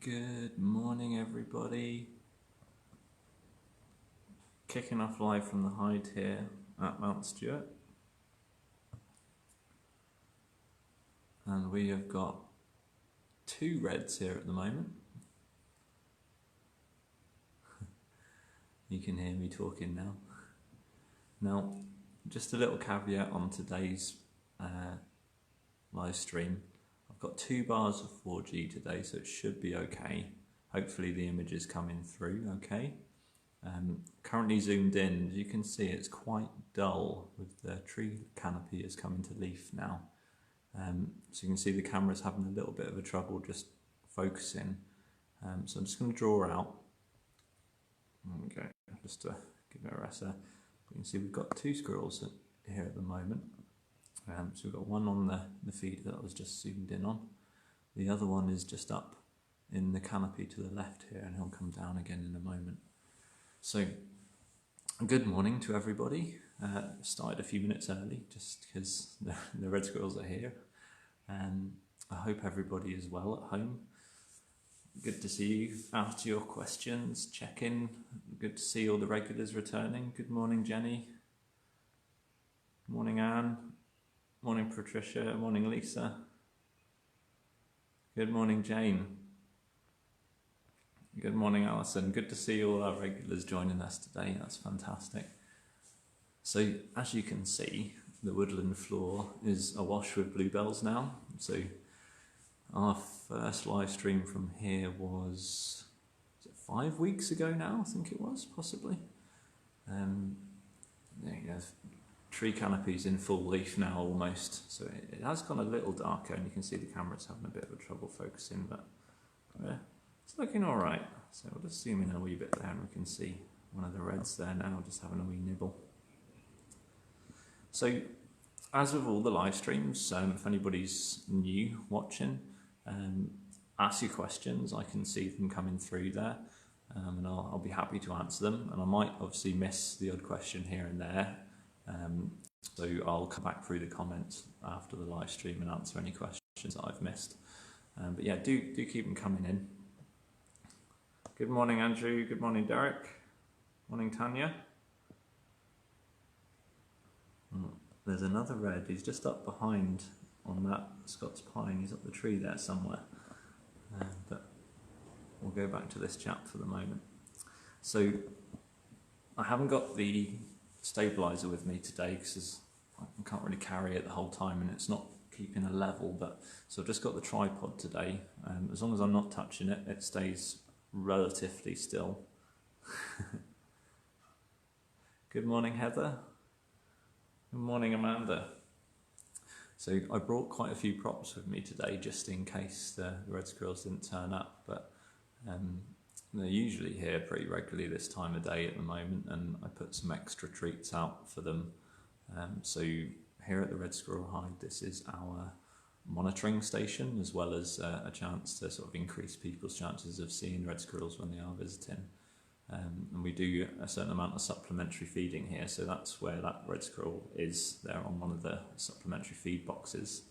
Good morning, everybody. Kicking off live from the hide here at Mount Stewart. And we have got 2 reds here at the moment. You can hear me talking now. Now, just a little caveat on today's live stream. I've got 2 bars of 4G today, so it should be okay. Hopefully the image is coming through okay. Currently zoomed in, as you can see it's quite dull with the tree canopy is coming to leaf now. So you can see the camera's having a little bit of a trouble just focusing. So I'm just going to draw out. There we go, just to give it a rest there. You can see we've got 2 squirrels here at the moment. So we've got one on the feed that I was just zoomed in on. The other one is just up in the canopy to the left here, and he'll come down again in a moment. So, good morning to everybody. Started a few minutes early just because the red squirrels are here. I hope everybody is well at home. Good to see you. Ask your questions, check in. Good to see all the regulars returning. Good morning, Jenny. Morning, Anne. Morning, Patricia. Morning, Lisa. Good morning, Jane. Good morning, Alison. Good to see all our regulars joining us today. That's fantastic. So, as you can see, the woodland floor is awash with bluebells now. So, our first live stream from here was it 5 weeks ago now? I think it was, possibly. There you go. Tree canopies in full leaf now almost, so it has gone a little darker, and you can see the camera's having a bit of a trouble focusing, but it's looking all right. So we'll just zoom in a wee bit there, and we can see one of the reds there now just having a wee nibble. So as with all the live streams, if anybody's new watching, ask your questions. I can see them coming through there, and I'll be happy to answer them, and I might obviously miss the odd question here and there. So I'll come back through the comments after the live stream and answer any questions that I've missed. But yeah, do keep them coming in. Good morning, Andrew. Good morning, Derek. Morning, Tanya. There's another red. He's just up behind on that Scots pine. He's up the tree there somewhere. But we'll go back to this chap for the moment. So I haven't got the stabilizer with me today because I can't really carry it the whole time, and it's not keeping a level, but so I've just got the tripod today. As long as I'm not touching it, it stays relatively still. Good morning, Heather. Good morning, Amanda. So I brought quite a few props with me today just in case the red squirrels didn't turn up, but they're usually here pretty regularly this time of day at the moment, and I put some extra treats out for them. So here at the Red Squirrel Hide, this is our monitoring station, as well as a chance to sort of increase people's chances of seeing red squirrels when they are visiting. And we do a certain amount of supplementary feeding here, so that's where that red squirrel is there on one of the supplementary feed boxes.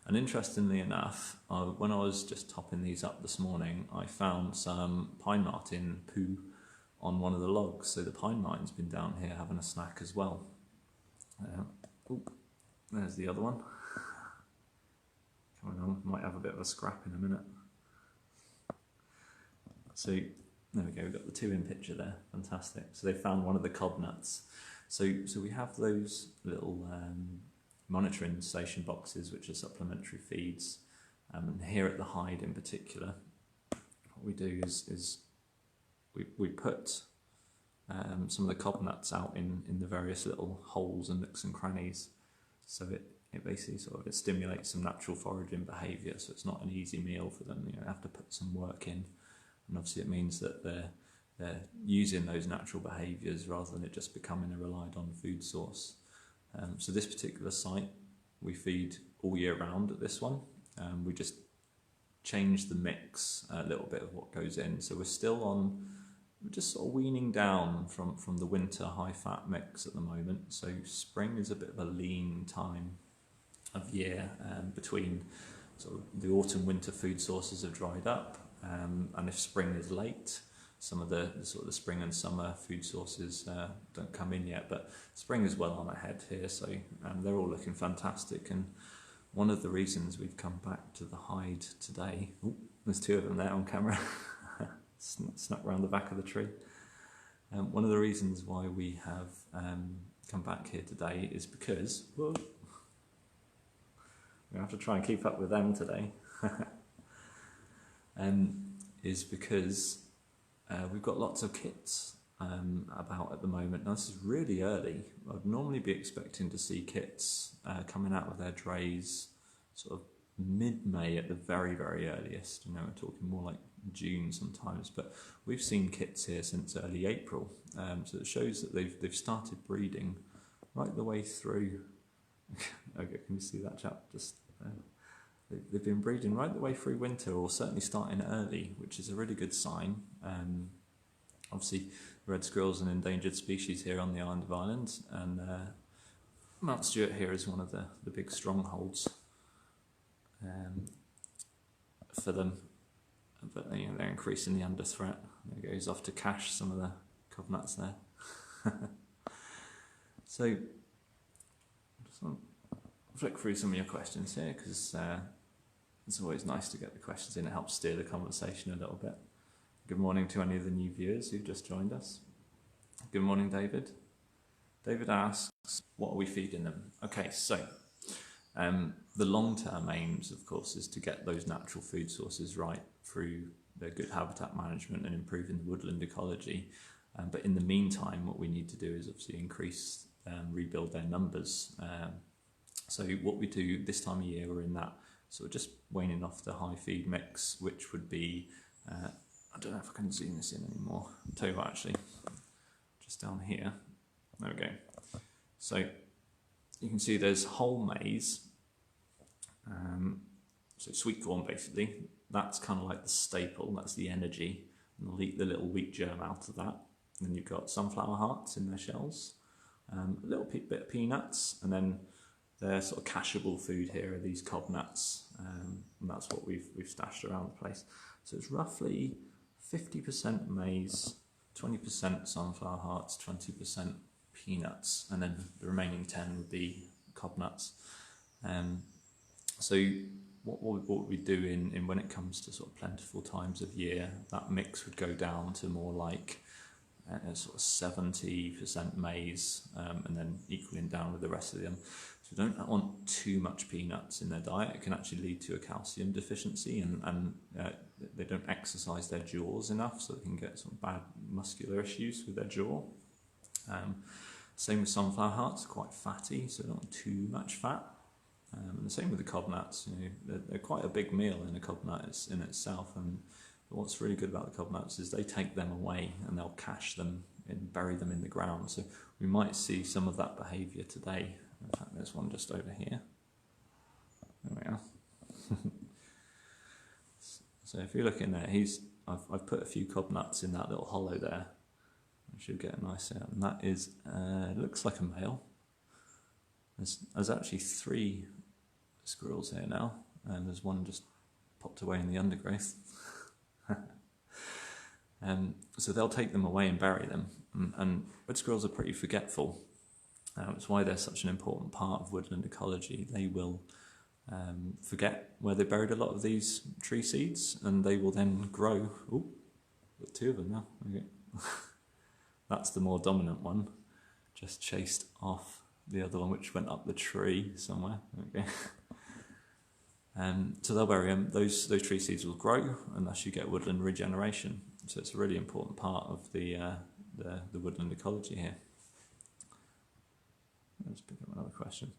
And interestingly enough, when I was just topping these up this morning, I found some pine marten poo on one of the logs. So the pine marten's been down here having a snack as well. There's the other one. Coming on, might have a bit of a scrap in a minute. So there we go, we've got the 2 in picture there, fantastic. So they found one of the cob nuts. So we have those little monitoring station boxes, which are supplementary feeds. And here at the hide in particular, what we do is we put some of the cob nuts out in the various little holes and nooks and crannies. So it basically it stimulates some natural foraging behaviour, so it's not an easy meal for them. You have to put some work in, and obviously it means that they're using those natural behaviours rather than it just becoming a relied on food source. So this particular site, we feed all year round at this one. We just change the mix a little bit of what goes in. So we're just sort of weaning down from the winter high fat mix at the moment. So spring is a bit of a lean time of year between sort of the autumn winter food sources have dried up, and if spring is late, some of the sort of the spring and summer food sources don't come in yet, but spring is well on ahead here, so they're all looking fantastic. And one of the reasons we've come back to the hide today, there's two of them there on camera, snuck around the back of the tree. One of the reasons why we have come back here today is because we have to try and keep up with them today. Is because we've got lots of kits about at the moment. Now this is really early. I'd normally be expecting to see kits coming out of their trays sort of mid-May at the very, very earliest. You know, we're talking more like June sometimes, but we've seen kits here since early April. So it shows that they've started breeding right the way through. Okay, can you see that chap just they've been breeding right the way through winter, or certainly starting early, which is a really good sign. Obviously, red squirrel's an endangered species here on the island of Ireland, and Mount Stewart here is one of the big strongholds for them. But you know, they're increasingly under threat. There goes off to cache some of the cobnuts there. So, just want to flick through some of your questions here, because it's always nice to get the questions in. It helps steer the conversation a little bit. Good morning to any of the new viewers who've just joined us. Good morning, David. David asks, what are we feeding them? Okay, so the long-term aims, of course, is to get those natural food sources right through their good habitat management and improving the woodland ecology. But in the meantime, what we need to do is obviously increase, rebuild their numbers. So what we do this time of year, we're in that sort of just waning off the high feed mix, which would be, I don't know if I can zoom this in anymore. I'll tell you what, actually, just down here, there we go. So you can see there's whole maize, so sweet corn basically. That's kind of like the staple, that's the energy, and they'll eat the little wheat germ out of that. And then you've got sunflower hearts in their shells, a little bit of peanuts, and then their sort of cacheable food here are these cob nuts, and that's what we've stashed around the place. So it's roughly 50% maize, 20% sunflower hearts, 20% peanuts, and then the remaining 10 would be cob nuts. So what we do in when it comes to sort of plentiful times of year, that mix would go down to more like sort of 70% maize, and then equaling down with the rest of them. So we don't want too much peanuts in their diet. It can actually lead to a calcium deficiency, and they don't exercise their jaws enough, so they can get some bad muscular issues with their jaw. Same with sunflower hearts, quite fatty, so don't want too much fat. And the same with the cob nuts. You know, they're quite a big meal in a cob nut in itself. And what's really good about the cob nuts is they take them away and they'll cache them and bury them in the ground. So we might see some of that behaviour today. In fact, there's one just over here. There we are. So if you look in there, I've put a few cob nuts in that little hollow there. I should get a nice out. And that is, it looks like a male. There's actually 3 squirrels here now, and there's one just popped away in the undergrowth. So they'll take them away and bury them, and red squirrels are pretty forgetful. It's why they're such an important part of woodland ecology. They will forget where they buried a lot of these tree seeds, and they will then grow. Oh, got 2 of them now. Okay. That's the more dominant one, just chased off the other one, which went up the tree somewhere. Okay. So they'll bury them. Those tree seeds will grow, and thus you get woodland regeneration. So it's a really important part of the woodland ecology here. Let's pick up another question.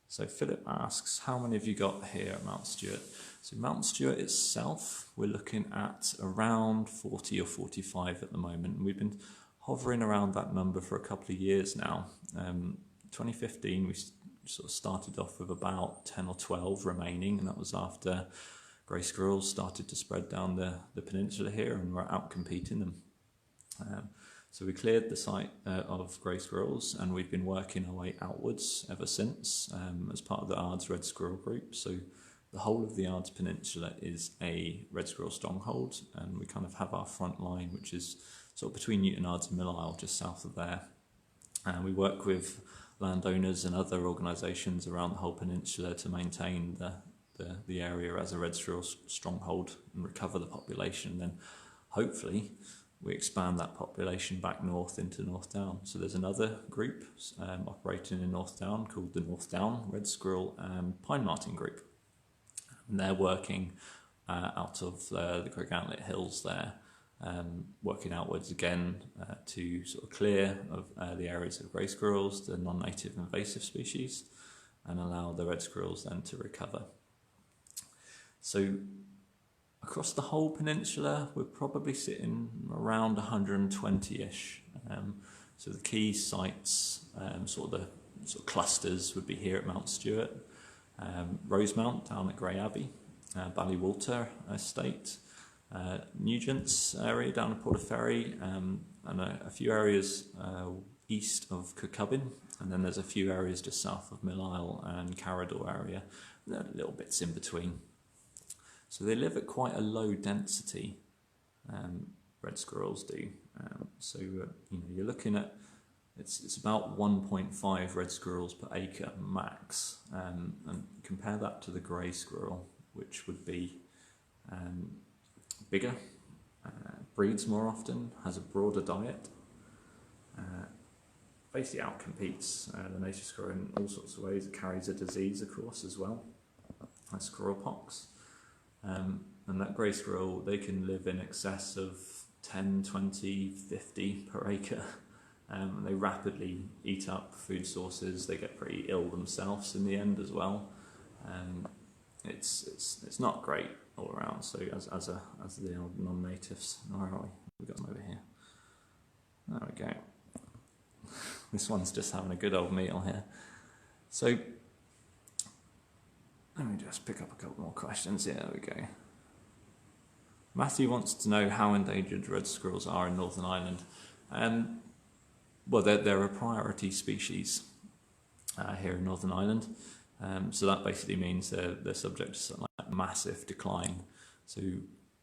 So Philip asks, how many have you got here at Mount Stewart? So Mount Stewart itself, we're looking at around 40 or 45 at the moment. And we've been hovering around that number for a couple of years now. 2015, we sort of started off with about 10 or 12 remaining, and that was after grey squirrels started to spread down the peninsula here, and we're out competing them. So we cleared the site of grey squirrels, and we've been working our way outwards ever since as part of the ARDS Red Squirrel group. So the whole of the Ards Peninsula is a red squirrel stronghold, and we kind of have our front line, which is sort of between Newton Ards and Mill Isle, just south of there. And we work with landowners and other organisations around the whole peninsula to maintain the area as a red squirrel stronghold and recover the population. And then hopefully we expand that population back north into North Down. So there's another group operating in North Down called the North Down Red Squirrel and Pine Marten Group. And they're working out of the Great Gauntlet Hills there, working outwards again to sort of clear of the areas of grey squirrels, the non-native invasive species, and allow the red squirrels then to recover. So across the whole peninsula, we're probably sitting around 120-ish. So the key sites, sort of clusters, would be here at Mount Stewart, Rosemount down at Grey Abbey, Ballywalter Estate, Nugent's area down at Portaferry, and a few areas east of Cucubbin, and then there's a few areas just south of Mill Isle and Carrador area, and there are little bits in between. So they live at quite a low density, red squirrels do. You're looking at, it's about 1.5 red squirrels per acre max, and compare that to the grey squirrel, which would be bigger, breeds more often, has a broader diet, basically outcompetes the native squirrel in all sorts of ways. It carries a disease, of course, as well, like squirrel pox. And that grey squirrel, they can live in excess of 10, 20, 50 per acre. And they rapidly eat up food sources. They get pretty ill themselves in the end as well. It's not great all around. So as the old non-natives, where are we? We've got them over here. There we go. This one's just having a good old meal here. So let me just pick up a couple more questions. Yeah, there we go. Matthew wants to know how endangered red squirrels are in Northern Ireland. Well, they're a priority species here in Northern Ireland. So that basically means they're subject to something like massive decline. So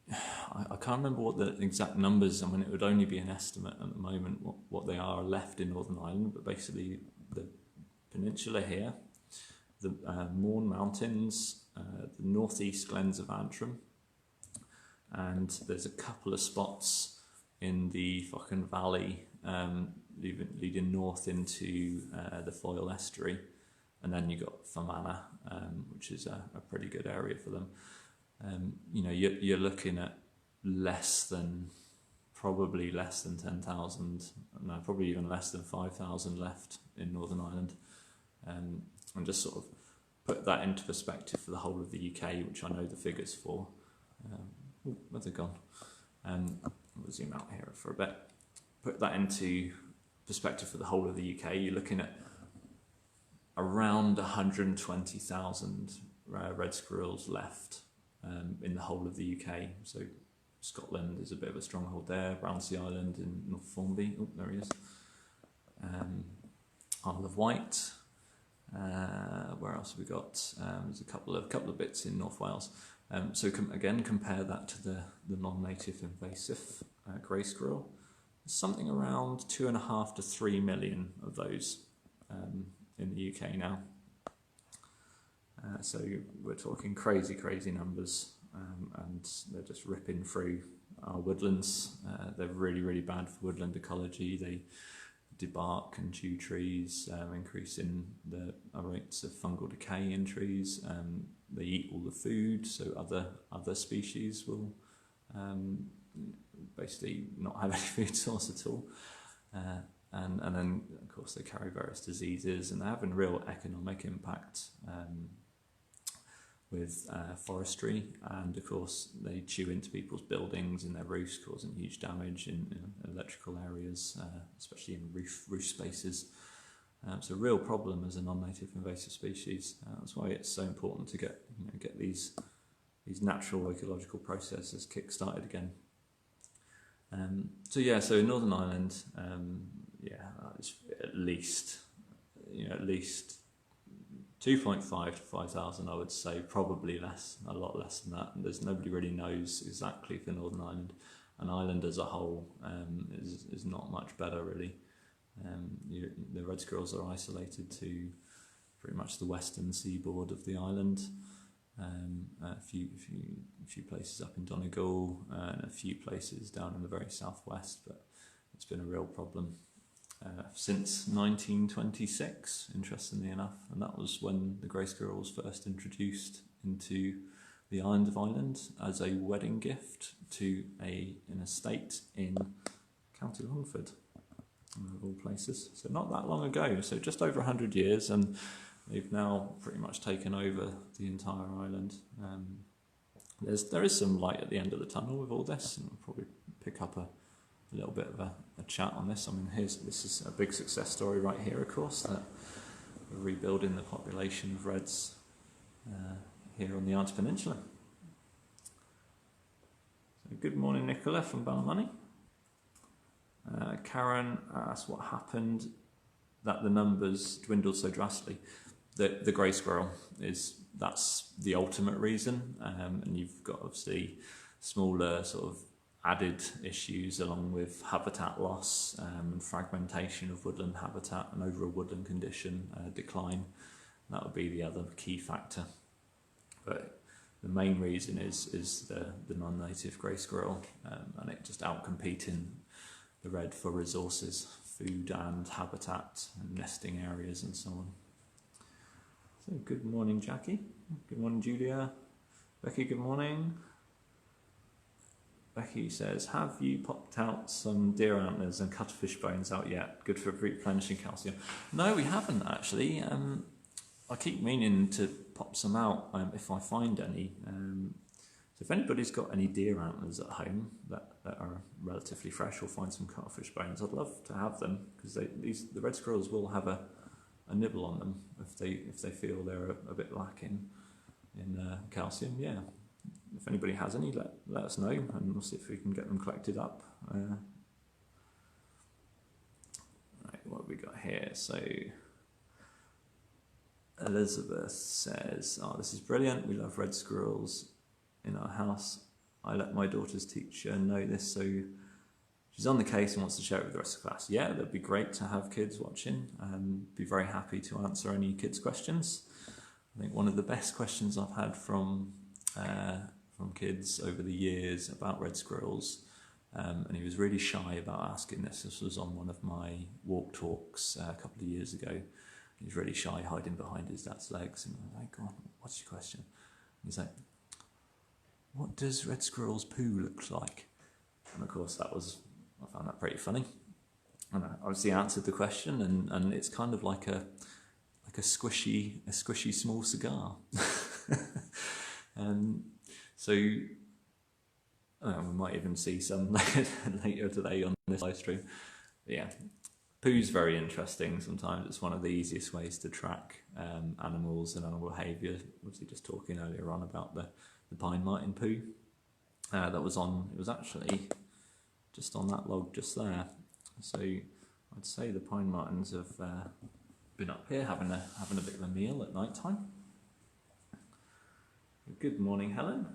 I can't remember what the exact numbers, I mean, it would only be an estimate at the moment what they are left in Northern Ireland, but basically the peninsula here, the Mourne Mountains, the northeast glens of Antrim, and there's a couple of spots in the Fochan Valley leading north into the Foyle Estuary, and then you've got Fermanagh, which is a pretty good area for them. You're looking at probably less than 10,000, no, probably even less than 5,000 left in Northern Ireland. And just sort of put that into perspective for the whole of the UK, which I know the figures for. Where's it gone? We'll zoom out here for a bit. Put that into perspective for the whole of the UK. You're looking at around 120,000 red squirrels left in the whole of the UK. So Scotland is a bit of a stronghold there. Brownsea Island in North Formby. Oh, there he is. Isle of Wight. Where else have we got? There's a couple of bits in North Wales. So again, compare that to the non-native invasive grey squirrel. Something around 2.5 to 3 million of those in the UK now. So we're talking crazy numbers, and they're just ripping through our woodlands. They're really bad for woodland ecology. They debark and chew trees, increasing the rates of fungal decay in trees. They eat all the food, so other species will basically not have any food source at all. And then, of course, they carry various diseases, and they're having real economic impact with forestry, and of course they chew into people's buildings and their roofs, causing huge damage in electrical areas, especially in roof spaces. It's a real problem as a non-native invasive species. That's why it's so important to get these natural ecological processes kick-started again. So in Northern Ireland, it's at least 2.5 2.5 to 5,000, I would say, probably less, a lot less than that. There's nobody really knows exactly for Northern Ireland. An island as a whole is not much better, really. The red squirrels are isolated to pretty much the western seaboard of the island. A few places up in Donegal and a few places down in the very southwest, but it's been a real problem since 1926, interestingly enough, and that was when the grey squirrel was first introduced into the island of Ireland as a wedding gift to an estate in County Longford, of all places. So not that long ago, so just over 100 years, and they've now pretty much taken over the entire island. There is some light at the end of the tunnel with all this, and we'll probably pick up a little bit of a chat on this. I mean, this is a big success story right here, of course, that we're rebuilding the population of reds here on the Ards Peninsula. So good morning, Nicola from Ballymoney. Karen asked what happened that the numbers dwindled so drastically. The grey squirrel that's the ultimate reason, and you've got obviously smaller sort of added issues along with habitat loss and fragmentation of woodland habitat and overall woodland condition decline. That would be the other key factor. But the main reason is the non-native grey squirrel, and it just outcompeting the red for resources, food and habitat and nesting areas and so on. So good morning, Jackie. Good morning, Julia. Becky, good morning. Becky says, have you popped out some deer antlers and cuttlefish bones out yet? Good for replenishing calcium. No, we haven't actually. I keep meaning to pop some out if I find any. So if anybody's got any deer antlers at home that are relatively fresh, or find some cuttlefish bones, I'd love to have them, because the red squirrels will have a nibble on them if they feel they're a bit lacking in calcium. Yeah. If anybody has any, let us know, and we'll see if we can get them collected up. Right, what have we got here? So Elizabeth says, oh, this is brilliant. We love red squirrels in our house. I let my daughter's teacher know this, so she's on the case and wants to share it with the rest of the class. Yeah, that'd be great to have kids watching, and be very happy to answer any kids' questions. I think one of the best questions I've had from kids over the years about red squirrels, and he was really shy about asking this. This was on one of my walk talks a couple of years ago. He was really shy, hiding behind his dad's legs, and I'm like, go on, what's your question? And he's like, what does red squirrel's poo look like? And of course I found that pretty funny. And I obviously answered the question, and it's kind of like a squishy small cigar. So we might even see some later today on this live stream. But yeah, poo's very interesting. Sometimes it's one of the easiest ways to track animals and animal behaviour. Obviously, just talking earlier on about the pine marten poo. It was actually just on that log just there. So I'd say the pine martens have been up here having a bit of a meal at night time. Good morning, Helen.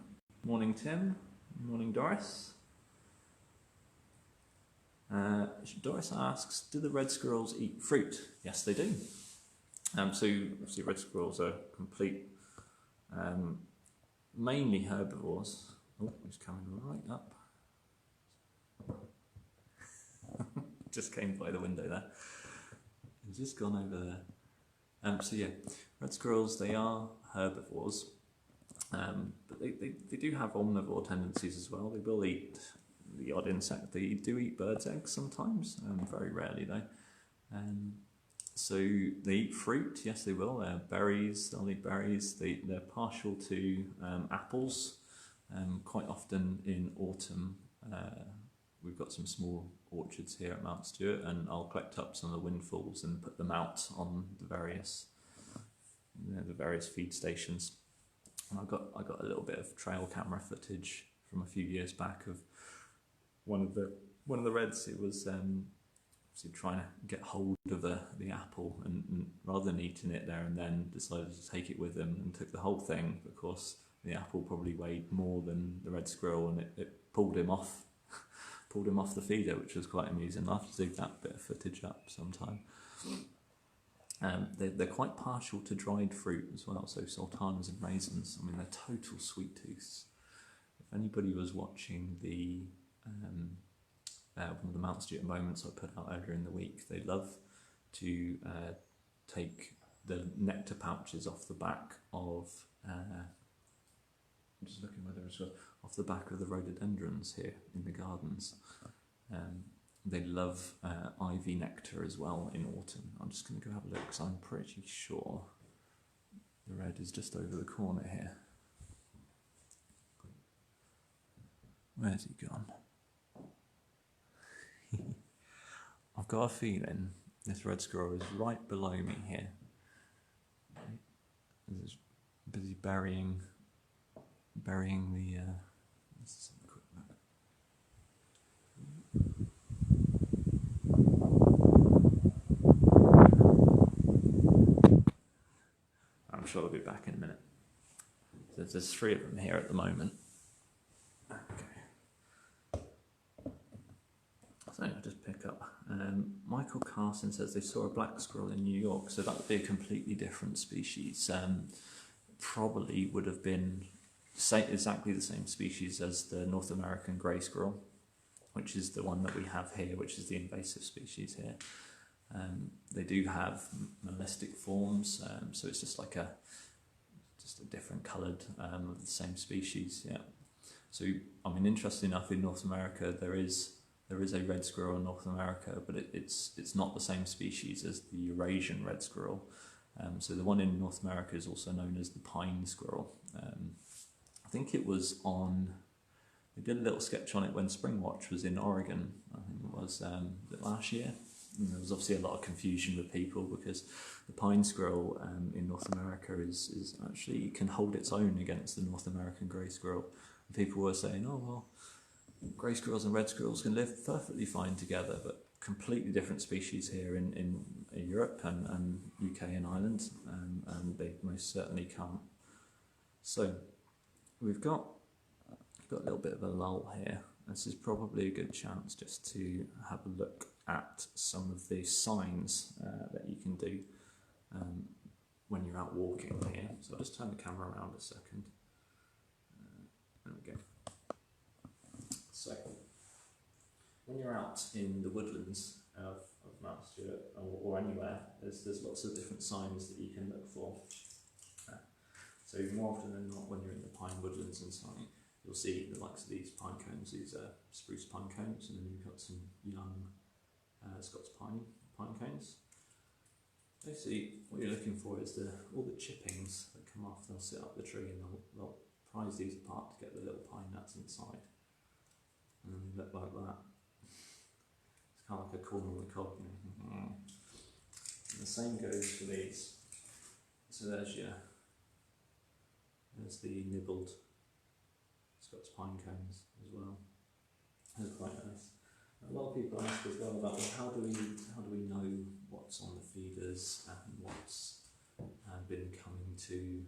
Morning, Tim. Morning, Doris. Doris asks, do the red squirrels eat fruit? Yes, they do. So obviously red squirrels are complete, mainly herbivores. Oh, it's coming right up. Just came by the window there. It's just gone over there. So yeah, red squirrels, they are herbivores. But they do have omnivore tendencies as well. They will eat the odd insect. They do eat birds' eggs sometimes, very rarely though. So they eat fruit, yes they will. Berries, they'll eat berries. They're partial to apples, quite often in autumn. We've got some small orchards here at Mount Stewart, and I'll collect up some of the windfalls and put them out on the various feed stations. And I got a little bit of trail camera footage from a few years back of one of the reds. It was so trying to get hold of the apple, and rather than eating it there and then, decided to take it with him and took the whole thing. Of course, the apple probably weighed more than the red squirrel, and it pulled him off, pulled him off the feeder, which was quite amusing. I'll have to dig that bit of footage up sometime. They're quite partial to dried fruit as well, so sultanas and raisins. I mean, they're total sweet tooths. If anybody was watching the one of the Mount Stewart moments I put out earlier in the week, they love to take the nectar pouches off the back of I'm just looking whether it's off the back of the rhododendrons here in the gardens. They love ivy nectar as well in autumn. I'm just going to go have a look because I'm pretty sure the red is just over the corner here. Where's he gone? I've got a feeling this red squirrel is right below me here. He's busy burying the. Let's have a quick look. I'm sure I'll be back in a minute. So there's 3 of them here at the moment. Okay. So I'll just pick up. Michael Carson says they saw a black squirrel in New York, so that would be a completely different species. Probably would have been exactly the same species as the North American grey squirrel, which is the one that we have here, which is the invasive species here. They do have molestic forms, so it's just like a different coloured of the same species. Yeah. So I mean, interesting enough, in North America there is a red squirrel in North America, but it's not the same species as the Eurasian red squirrel. So the one in North America is also known as the pine squirrel. I think it was they did a little sketch on it when Springwatch was in Oregon. I think it was last year. And there was obviously a lot of confusion with people because the pine squirrel in North America is actually can hold its own against the North American grey squirrel. And people were saying, oh well, grey squirrels and red squirrels can live perfectly fine together, but completely different species here in Europe and UK and Ireland, and they most certainly can't. So we've got a little bit of a lull here. This is probably a good chance just to have a look at some of the signs that you can do when you're out walking here. So I'll just turn the camera around a second. There we go. So when you're out in the woodlands of Mount Stewart or anywhere, there's lots of different signs that you can look for. So more often than not, when you're in the pine woodlands and so on, you'll see the likes of these pine cones. These are spruce pine cones, and then you've got some young Scots pine cones. Basically, what you're looking for is all the chippings that come off. They'll sit up the tree and they'll prise these apart to get the little pine nuts inside. And then they look like that. It's kind of like a corn on the cob. And the same goes for these. So there's the nibbled Scots pine cones as well. They're quite nice. A lot of people ask as well about, well, how do we know what's on the feeders and what's been coming to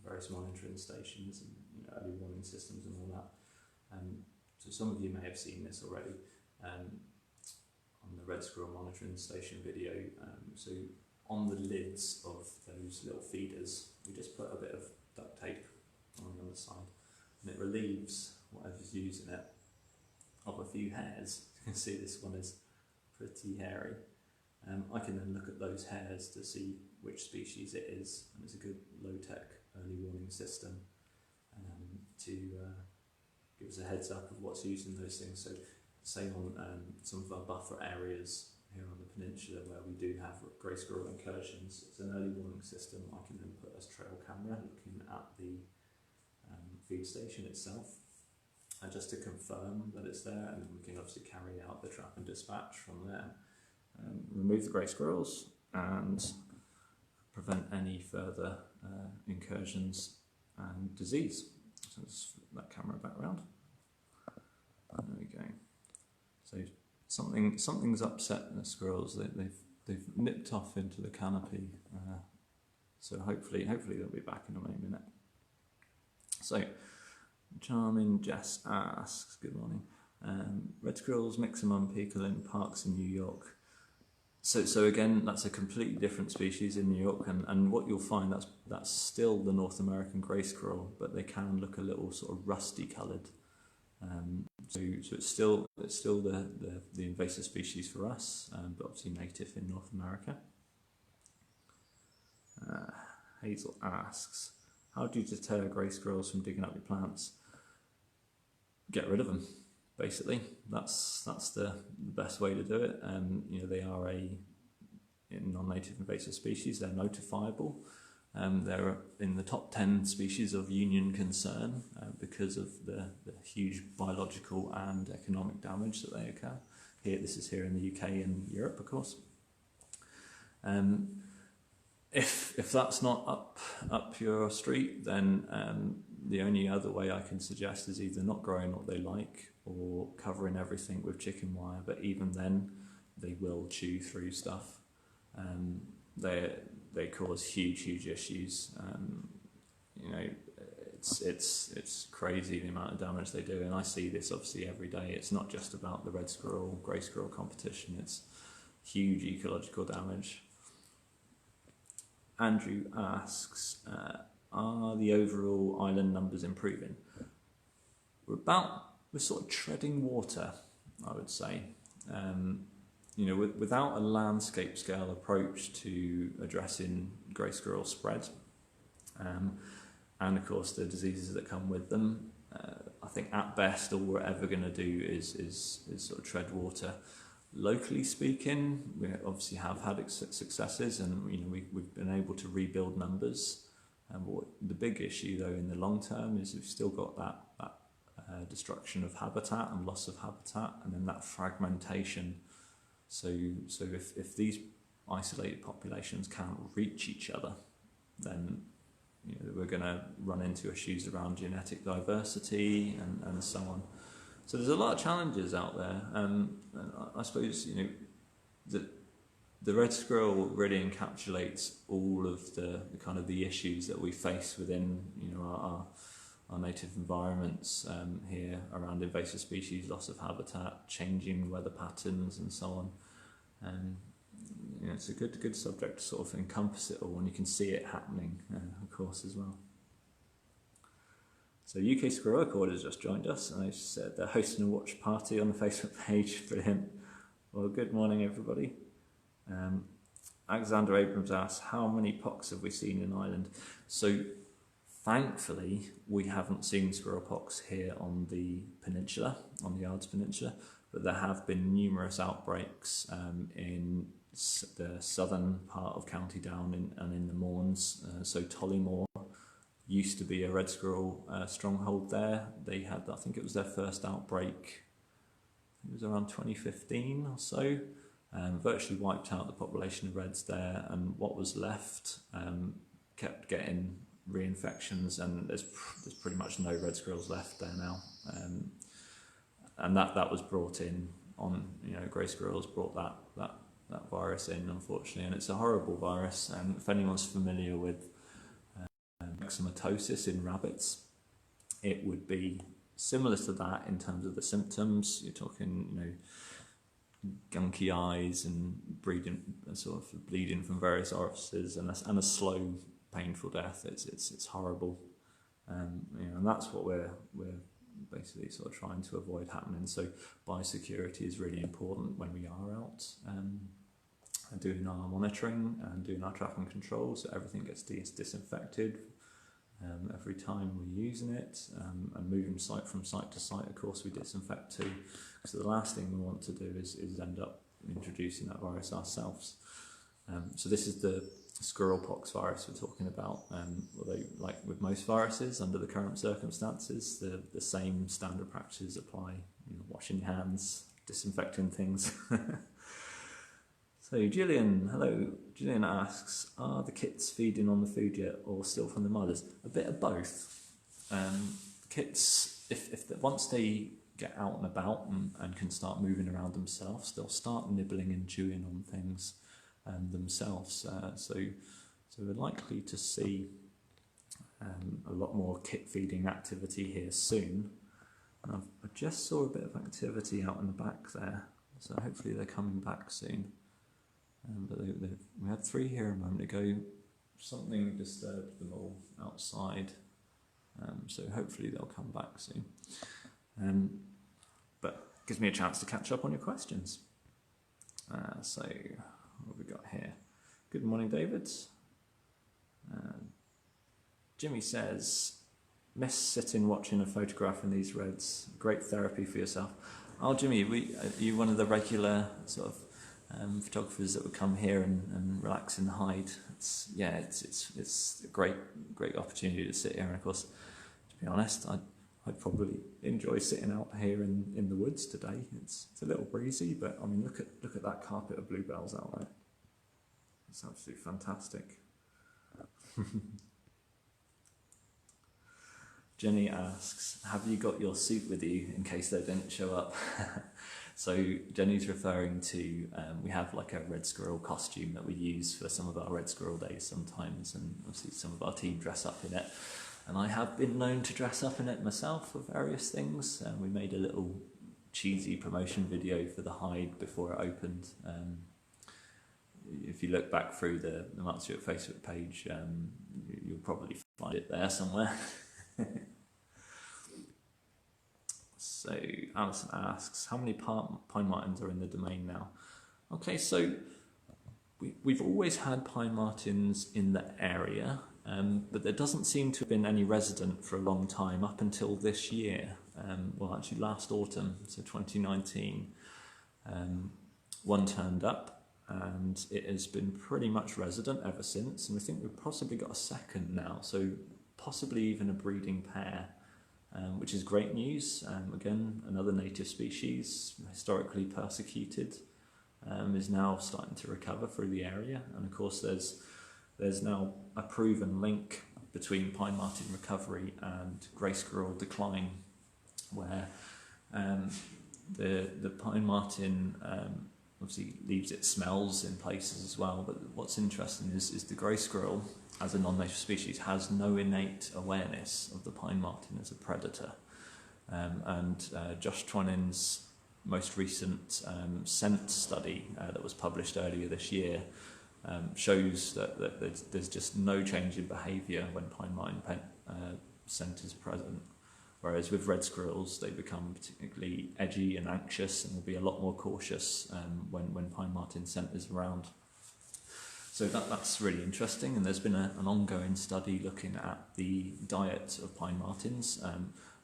various monitoring stations and early warning systems and all that. So some of you may have seen this already on the Red Squirrel monitoring station video. So on the lids of those little feeders, we just put a bit of duct tape on the other side, and it relieves whatever's using it of a few hairs. You can see this one is pretty hairy. I can then look at those hairs to see which species it is, and it's a good low-tech early warning system to give us a heads up of what's used in those things. So say on some of our buffer areas here on the peninsula where we do have grey squirrel incursions, it's an early warning system. I can then put a trail camera looking at the feed station itself, just to confirm that it's there, and then we can obviously carry out the trap and dispatch from there. Remove the grey squirrels and prevent any further incursions and disease. So let's flip that camera back around. There we go. So something's upset the squirrels. They've nipped off into the canopy. So hopefully they'll be back in a minute. So, Charming Jess asks, good morning. Red squirrels mix among people in parks in New York. So again, that's a completely different species in New York, and what you'll find that's still the North American grey squirrel, but they can look a little sort of rusty coloured. So it's still the invasive species for us, but obviously native in North America. Hazel asks, how do you deter grey squirrels from digging up your plants? Get rid of them, basically. That's the best way to do it. They are a non-native invasive species. They're notifiable. They're in the top 10 species of union concern because of the huge biological and economic damage that they occur. This is here in the UK and Europe, of course. If that's not up your street, then the only other way I can suggest is either not growing what they like or covering everything with chicken wire. But even then, they will chew through stuff. They cause huge issues. It's crazy the amount of damage they do, and I see this obviously every day. It's not just about the red squirrel, grey squirrel competition. It's huge ecological damage. Andrew asks, are the overall island numbers improving? We're sort of treading water, I would say. Without a landscape scale approach to addressing grey squirrel spread, and of course the diseases that come with them, I think at best all we're ever going to do is sort of tread water. Locally speaking, we obviously have had successes, and we've been able to rebuild numbers. But the big issue, though, in the long term, is we've still got that destruction of habitat and loss of habitat, and then that fragmentation. So if these isolated populations can't reach each other, then we're going to run into issues around genetic diversity and so on. So there's a lot of challenges out there, and I suppose the red squirrel really encapsulates all of the kind of the issues that we face within our native environments here around invasive species, loss of habitat, changing weather patterns, and so on. And it's a good subject to sort of encompass it all, and you can see it happening, of course, as well. So UK Squirrel Accord has just joined us, and they said they're hosting a watch party on the Facebook page. Brilliant. Well, good morning, everybody. Alexander Abrams asks, how many pox have we seen in Ireland? So thankfully, we haven't seen squirrel pox here on the peninsula, on the Ards Peninsula, but there have been numerous outbreaks in the southern part of County Down and in the Mournes. So Tollymore used to be a red squirrel stronghold there. They had, I think it was their first outbreak, it was around 2015 or so. Virtually wiped out the population of reds there, and what was left kept getting reinfections, and there's pretty much no red squirrels left there now. And that was brought in on, grey squirrels brought that virus in, unfortunately, and it's a horrible virus. And if anyone's familiar with myxomatosis in rabbits, it would be similar to that in terms of the symptoms. You're talking, gunky eyes and sort of bleeding from various orifices, and a slow, painful death. It's horrible, and that's what we're basically sort of trying to avoid happening. So biosecurity is really important when we are out doing our monitoring and doing our traffic and control, so everything gets disinfected every time we're using it, and moving from site to site, of course, we disinfect too, because the last thing we want to do is end up introducing that virus ourselves. So this is the squirrel pox virus we're talking about. Although, like with most viruses, under the current circumstances, the same standard practices apply. Washing your hands, disinfecting things. So Gillian, hello. Gillian asks, are the kits feeding on the food yet, or still from the mothers? A bit of both. Kits, once they get out and about and can start moving around themselves, they'll start nibbling and chewing on things themselves. So we're likely to see a lot more kit feeding activity here soon. And I just saw a bit of activity out in the back there, so hopefully they're coming back soon. But we had 3 here a moment ago. Something disturbed them all outside, so hopefully they'll come back soon. But it gives me a chance to catch up on your questions. So what have we got here? Good morning, David. Jimmy says, miss sitting watching a photograph in these reds. Great therapy for yourself. Oh, Jimmy, are you one of the regular sort of photographers that would come here and relax in the hide? It's a great opportunity to sit here. And of course, to be honest, I'd probably enjoy sitting out here in the woods today. It's a little breezy, but I mean, look at that carpet of bluebells out there. It's absolutely fantastic. Jenny asks, have you got your suit with you in case they didn't show up? So Jenny's referring to, we have like a Red Squirrel costume that we use for some of our Red Squirrel days sometimes, and obviously some of our team dress up in it. And I have been known to dress up in it myself for various things. We made a little cheesy promotion video for the hide before it opened. If you look back through the Mark Stewart Facebook page, you'll probably find it there somewhere. So Alison asks, how many pine martins are in the domain now? Okay, so we've always had pine martins in the area, but there doesn't seem to have been any resident for a long time up until this year. Well, actually last autumn, so 2019. One turned up, and it has been pretty much resident ever since, and we think we've possibly got a second now, so possibly even a breeding pair, which is great news. Again, another native species, historically persecuted, is now starting to recover through the area, and of course there's now a proven link between pine marten recovery and grey squirrel decline, where the pine marten obviously leaves its smells in places as well, but what's interesting is the grey squirrel, as a non-native species, has no innate awareness of the pine marten as a predator. And Josh Twonin's most recent scent study that was published earlier this year shows that there's just no change in behaviour when pine marten scent is present. Whereas with red squirrels, they become particularly edgy and anxious and will be a lot more cautious when pine marten scent is around. So that's really interesting, and there's been an ongoing study looking at the diet of pine martens,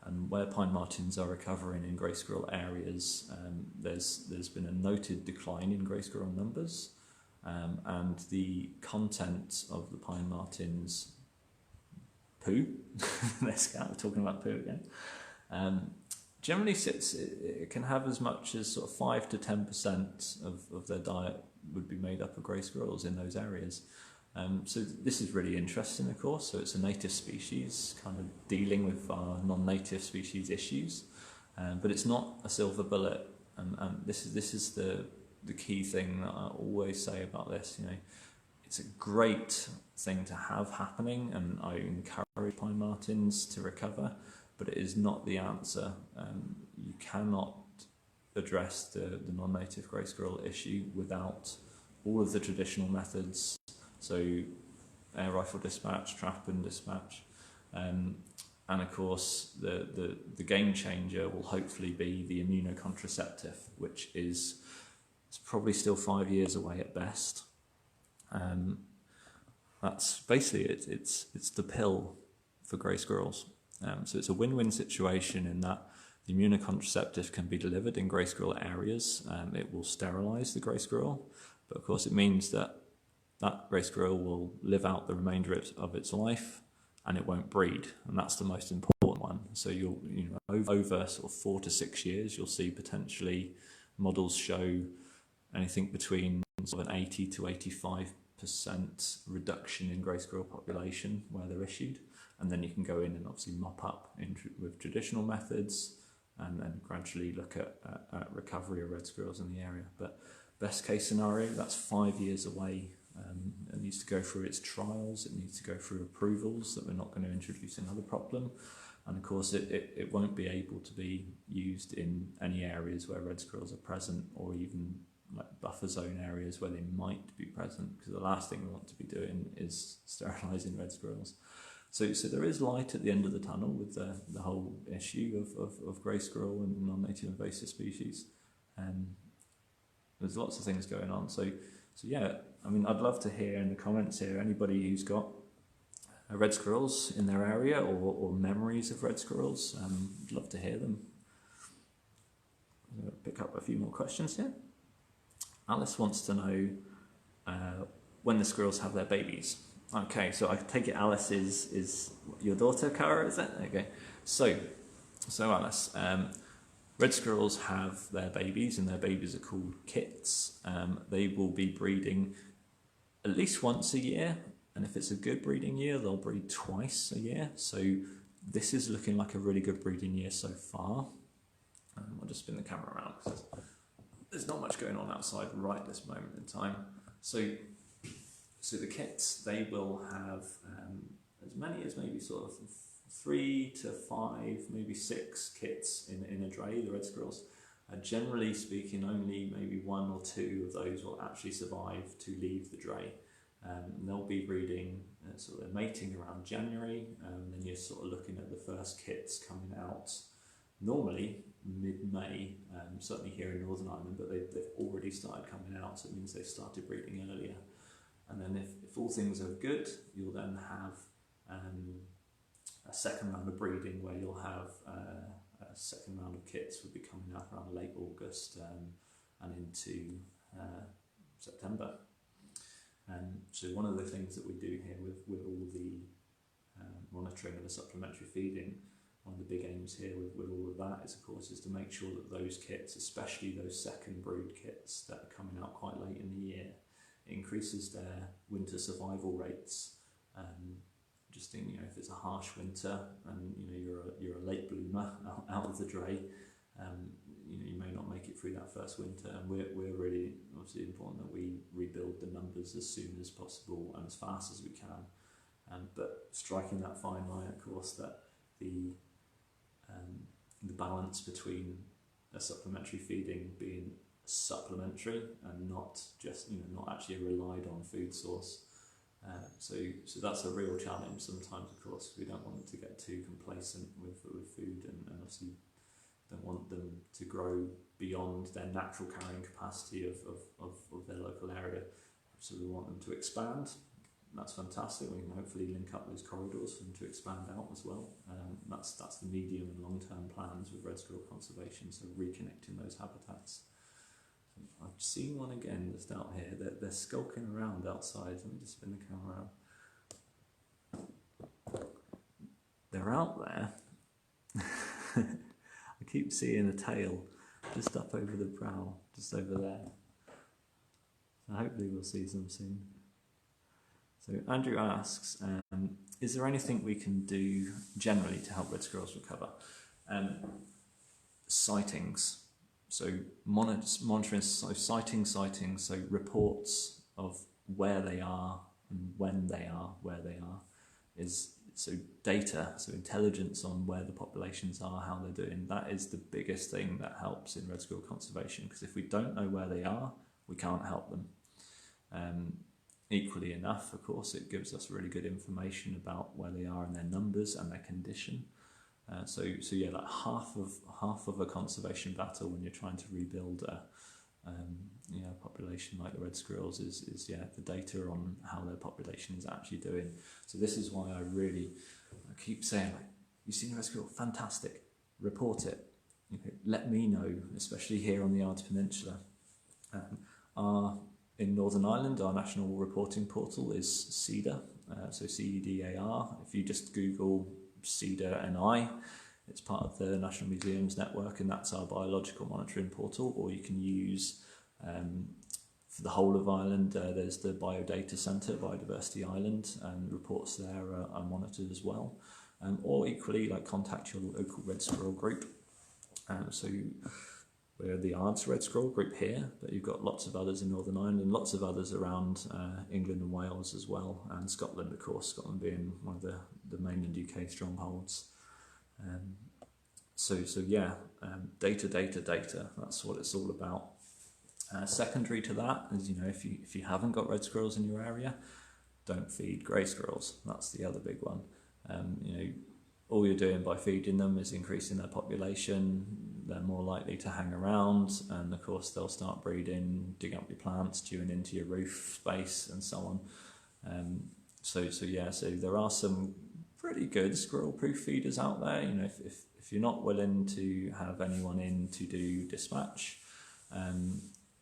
and where pine martens are recovering in grey squirrel areas, there's been a noted decline in grey squirrel numbers, and the content of the pine martens' poo, let's get talking about poo again, generally it can have as much as sort of 5 to 10% of their diet would be made up of grey squirrels in those areas. So this is really interesting, of course. So it's a native species kind of dealing with our non-native species issues, but it's not a silver bullet. And this is the key thing that I always say about this. You know, it's a great thing to have happening, and I encourage pine martens to recover, but it is not the answer. You cannot address the non-native grey squirrel issue without all of the traditional methods, so air rifle dispatch, trap and dispatch, and of course the game changer will hopefully be the immunocontraceptive, which is probably still 5 years away at best. That's basically it's the pill for grey squirrels. So it's a win-win situation in that the immunocontraceptive can be delivered in grey squirrel areas. It will sterilise the grey squirrel, but of course it means that grey squirrel will live out the remainder of its life, and it won't breed, and that's the most important one. So over sort of 4 to 6 years, you'll see potentially models show anything between sort of an 80 to 85% reduction in grey squirrel population where they're issued, and then you can go in and obviously mop up with traditional methods, and then gradually look at recovery of red squirrels in the area. But best case scenario, that's 5 years away. It needs to go through its trials, it needs to go through approvals that we're not going to introduce another problem, and of course it won't be able to be used in any areas where red squirrels are present, or even like buffer zone areas where they might be present, because the last thing we want to be doing is sterilising red squirrels. So there is light at the end of the tunnel with the whole issue of grey squirrel and non-native invasive species. There's lots of things going on. So yeah, I mean, I'd love to hear in the comments here anybody who's got red squirrels in their area, or memories of red squirrels. I'd love to hear them. I'll pick up a few more questions here. Alice wants to know when the squirrels have their babies. Okay, so I take it Alice is your daughter, Cara, is it? Okay, so Alice, red squirrels have their babies, and their babies are called kits. They will be breeding at least once a year, and if it's a good breeding year, they'll breed twice a year. So this is looking like a really good breeding year so far. I'll just spin the camera around because there's not much going on outside right this moment in time. So the kits, they will have as many as maybe sort of 3 to 5, maybe 6 kits in a dray, the red squirrels. Generally speaking, only maybe 1 or 2 of those will actually survive to leave the dray. They'll be breeding, sort of mating around January, then you're sort of looking at the first kits coming out normally mid-May, certainly here in Northern Ireland, but they've already started coming out, so it means they've started breeding earlier. And then if all things are good, you'll then have a second round of breeding where you'll have a second round of kits will be coming out around late August and into September. So one of the things that we do here with all the monitoring of the supplementary feeding, one of the big aims here with all of that is, of course, is to make sure that those kits, especially those second brood kits that are coming out quite late in the year, increases their winter survival rates. Just think, if it's a harsh winter and you're a late bloomer out of the dray, you may not make it through that first winter, and we're really obviously important that we rebuild the numbers as soon as possible and as fast as we can. But striking that fine line, of course, that the balance between a supplementary feeding being supplementary and not just not actually a relied on food source. So that's a real challenge sometimes, of course. We don't want them to get too complacent with food, and obviously don't want them to grow beyond their natural carrying capacity of their local area. So we want them to expand. That's fantastic. We can hopefully link up those corridors for them to expand out as well. That's the medium and long-term plans with red squirrel conservation, so reconnecting those habitats. I've seen one again just out here. They're skulking around outside. Let me just spin the camera around. They're out there. I keep seeing a tail just up over the brow, just over there. So hopefully we'll see some soon. So Andrew asks, is there anything we can do generally to help red squirrels recover? Sightings. So monitoring, so sightings, so reports of where they are and when they are, where they are, is so data, so intelligence on where the populations are, how they're doing. That is the biggest thing that helps in red squirrel conservation, because if we don't know where they are, we can't help them. Equally enough, of course, it gives us really good information about where they are and their numbers and their condition. So yeah, like half of a conservation battle when you're trying to rebuild a population like the red squirrels is the data on how their population is actually doing. So this is why I keep saying, like, you've seen a red squirrel, fantastic, report it. Let me know, especially here on the Ards Peninsula. In Northern Ireland, our national reporting portal is CEDAR, so CEDAR. If you just Google CEDAR NI, it's part of the National Museums Network, and that's our biological monitoring portal. Or you can use, for the whole of Ireland, there's the Biodata Centre, Biodiversity Ireland, and reports there are monitored as well. Or equally, like, contact your local red squirrel group. So we're the Ards Red Squirrel group here, but you've got lots of others in Northern Ireland and lots of others around England and Wales as well, and Scotland, of course, Scotland being one of the mainland UK strongholds. So yeah, data, that's what it's all about. Secondary to that is, if you haven't got red squirrels in your area, don't feed grey squirrels. That's the other big one. All you're doing by feeding them is increasing their population. They're more likely to hang around, and of course they'll start breeding, dig up your plants, chewing into your roof space, and so on. So there are some pretty good squirrel-proof feeders out there. If you're not willing to have anyone in to do dispatch,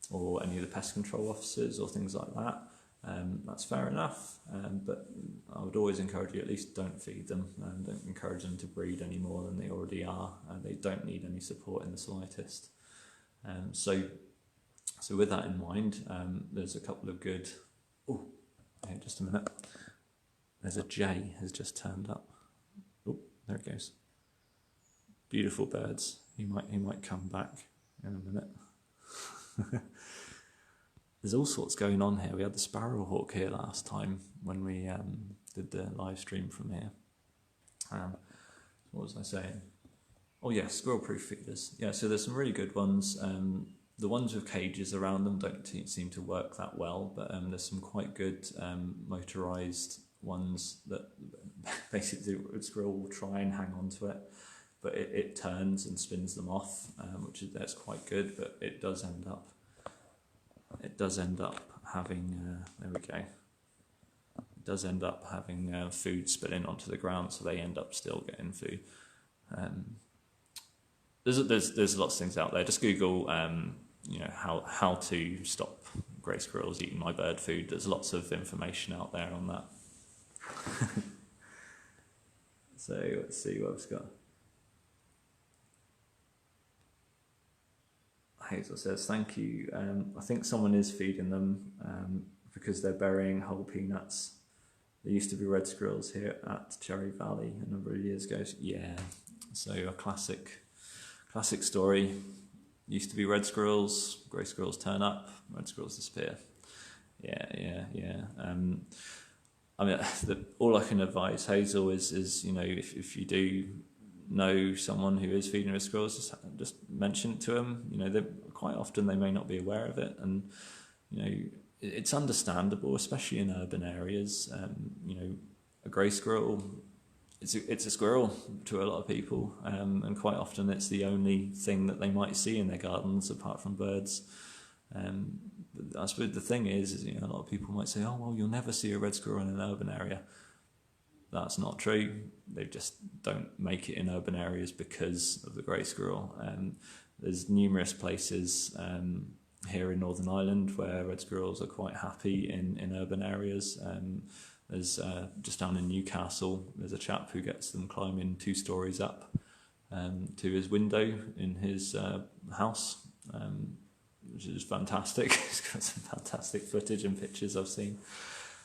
or any of the pest control officers or things like that, that's fair enough, but I would always encourage you, at least don't feed them, and don't encourage them to breed any more than they already are. They don't need any support in the slightest. So with that in mind, there's a couple of good... Oh, hey, just a minute. There's a jay has just turned up. Oh, there it goes. Beautiful birds. He might come back in a minute. There's all sorts going on here. We had the sparrowhawk here last time when we did the live stream from here. What was I saying? Oh yes, squirrel-proof feeders. Yeah, so there's some really good ones. The ones with cages around them don't seem to work that well, but there's some quite good motorised ones that basically the squirrel will try and hang on to it, but it turns and spins them off, that's quite good, but it does end up having, there we go, it does end up having food spilling onto the ground, so they end up still getting food. There's lots of things out there. Just Google, how to stop grey squirrels eating my bird food. There's lots of information out there on that. So let's see what we've got. Hazel says, thank you. I think someone is feeding them because they're burying whole peanuts. There used to be red squirrels here at Cherry Valley a number of years ago. Yeah, so a classic story. Used to be red squirrels, grey squirrels turn up, red squirrels disappear. Yeah. All I can advise, Hazel, is if you do know someone who is feeding red squirrels, just mention it to them. Quite often they may not be aware of it, and it's understandable, especially in urban areas. A grey squirrel, it's a squirrel to a lot of people, and quite often it's the only thing that they might see in their gardens apart from birds. But I suppose the thing is a lot of people might say, oh well, you'll never see a red squirrel in an urban area. That's not true. They just don't make it in urban areas because of the grey squirrel. There's numerous places here in Northern Ireland where red squirrels are quite happy in urban areas. There's just down in Newcastle, there's a chap who gets them climbing 2 stories up to his window in his house, which is fantastic. He's got some fantastic footage and pictures I've seen.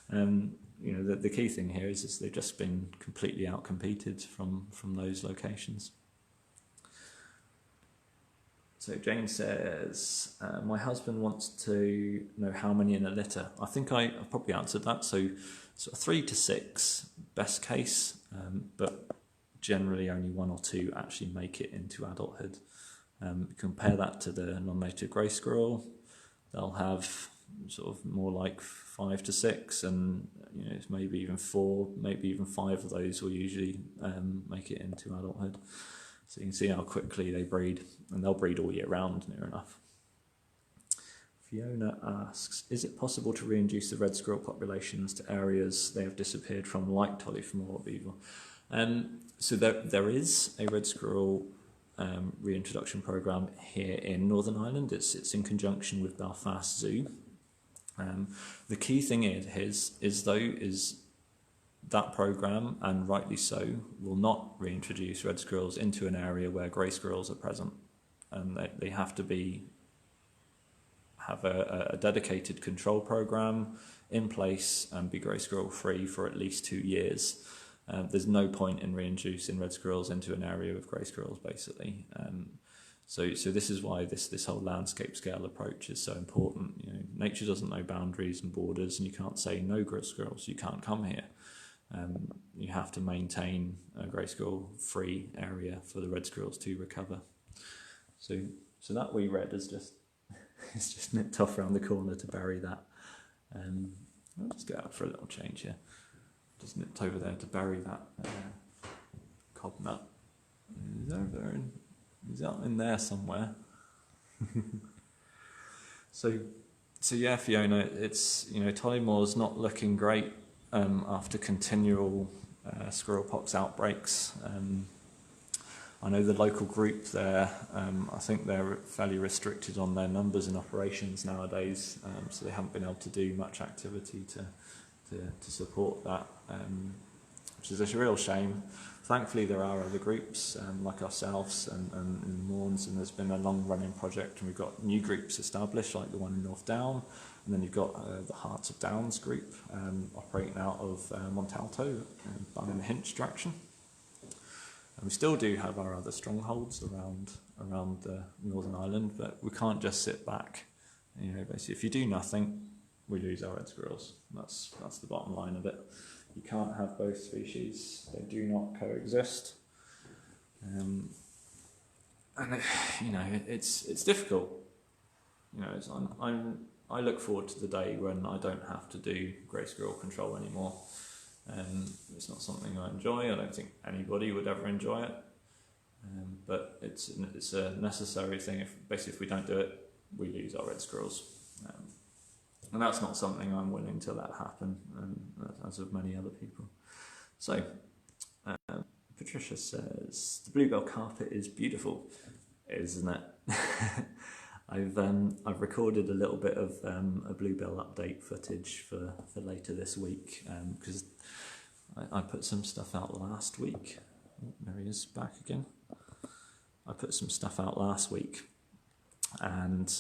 The key thing here is they've just been completely outcompeted from those locations. So Jane says, my husband wants to know how many in a litter. I think I've probably answered that. So 3 to 6, best case, but generally only 1 or 2 actually make it into adulthood. Compare that to the non-native grey squirrel. They'll have sort of more like 5 to 6, and it's maybe even 4, maybe even 5 of those will usually make it into adulthood. So you can see how quickly they breed, and they'll breed all year round, near enough. Fiona asks, is it possible to reintroduce the red squirrel populations to areas they have disappeared from, like Tollyford Beaver? So there is a red squirrel reintroduction programme here in Northern Ireland. It's in conjunction with Belfast Zoo. The key thing is that programme, and rightly so, will not reintroduce red squirrels into an area where grey squirrels are present, and they have to have a dedicated control programme in place and be grey squirrel free for at least 2 years. There's no point in reintroducing red squirrels into an area with grey squirrels, basically. So this is why this whole landscape scale approach is so important. You know, nature doesn't know boundaries and borders, and you can't say no grey squirrels, you can't come here. You have to maintain a grey squirrel free area for the red squirrels to recover. So that wee red is just it's just nipped off around the corner to bury that. I'll just go out for a little change here. Just nipped over there to bury that cob nut. He's out in there somewhere. So yeah, Fiona, it's, you know, Tolleymore's not looking great after continual squirrel pox outbreaks. I know the local group there, I think they're fairly restricted on their numbers and operations nowadays, so they haven't been able to do much activity to support that, which is a real shame. Thankfully there are other groups like ourselves and in Mourns, and there's been a long-running project, and we've got new groups established like the one in North Down, and then you've got the Hearts of Downs group operating out of Montalto, down in the Hinch direction. And we still do have our other strongholds around the Northern Ireland, but we can't just sit back. You know, basically, if you do nothing, we lose our red squirrels. That's the bottom line of it. You can't have both species; they do not coexist. And you know, it's difficult. You know, I look forward to the day when I don't have to do grey squirrel control anymore. It's not something I enjoy. I don't think anybody would ever enjoy it, but it's a necessary thing. If we don't do it, we lose our red squirrels, and that's not something I'm willing to let happen, as of many other people. So Patricia says the bluebell carpet is beautiful, isn't it? I've recorded a little bit of a bluebell update footage for later this week, because I put some stuff out last week. Oh, there he is, back again. I put some stuff out last week, and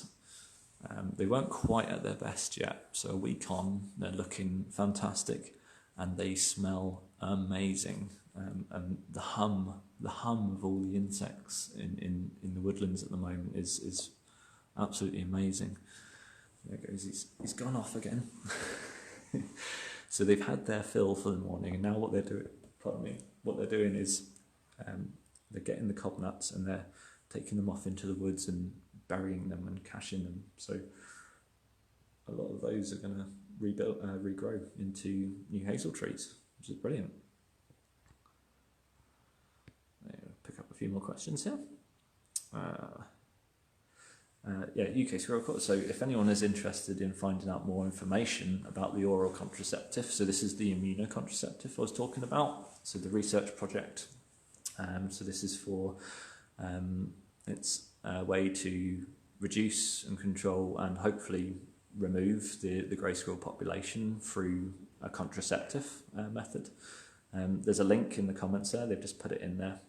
they weren't quite at their best yet. So a week on, they're looking fantastic, and they smell amazing. And the hum of all the insects in the woodlands at the moment is absolutely amazing. There goes, he's gone off again. So they've had their fill for the morning, and now what they're doing is they're getting the cob nuts and they're taking them off into the woods and burying them and caching them. So a lot of those are going to regrow into new hazel trees, which is brilliant. Pick up a few more questions here. Yeah, UK Squirrel Court. So if anyone is interested in finding out more information about the oral contraceptive, so this is the immunocontraceptive I was talking about, so the research project. So this is for, it's a way to reduce and control and hopefully remove the grey squirrel population through a contraceptive method. There's a link in the comments there, they've just put it in there.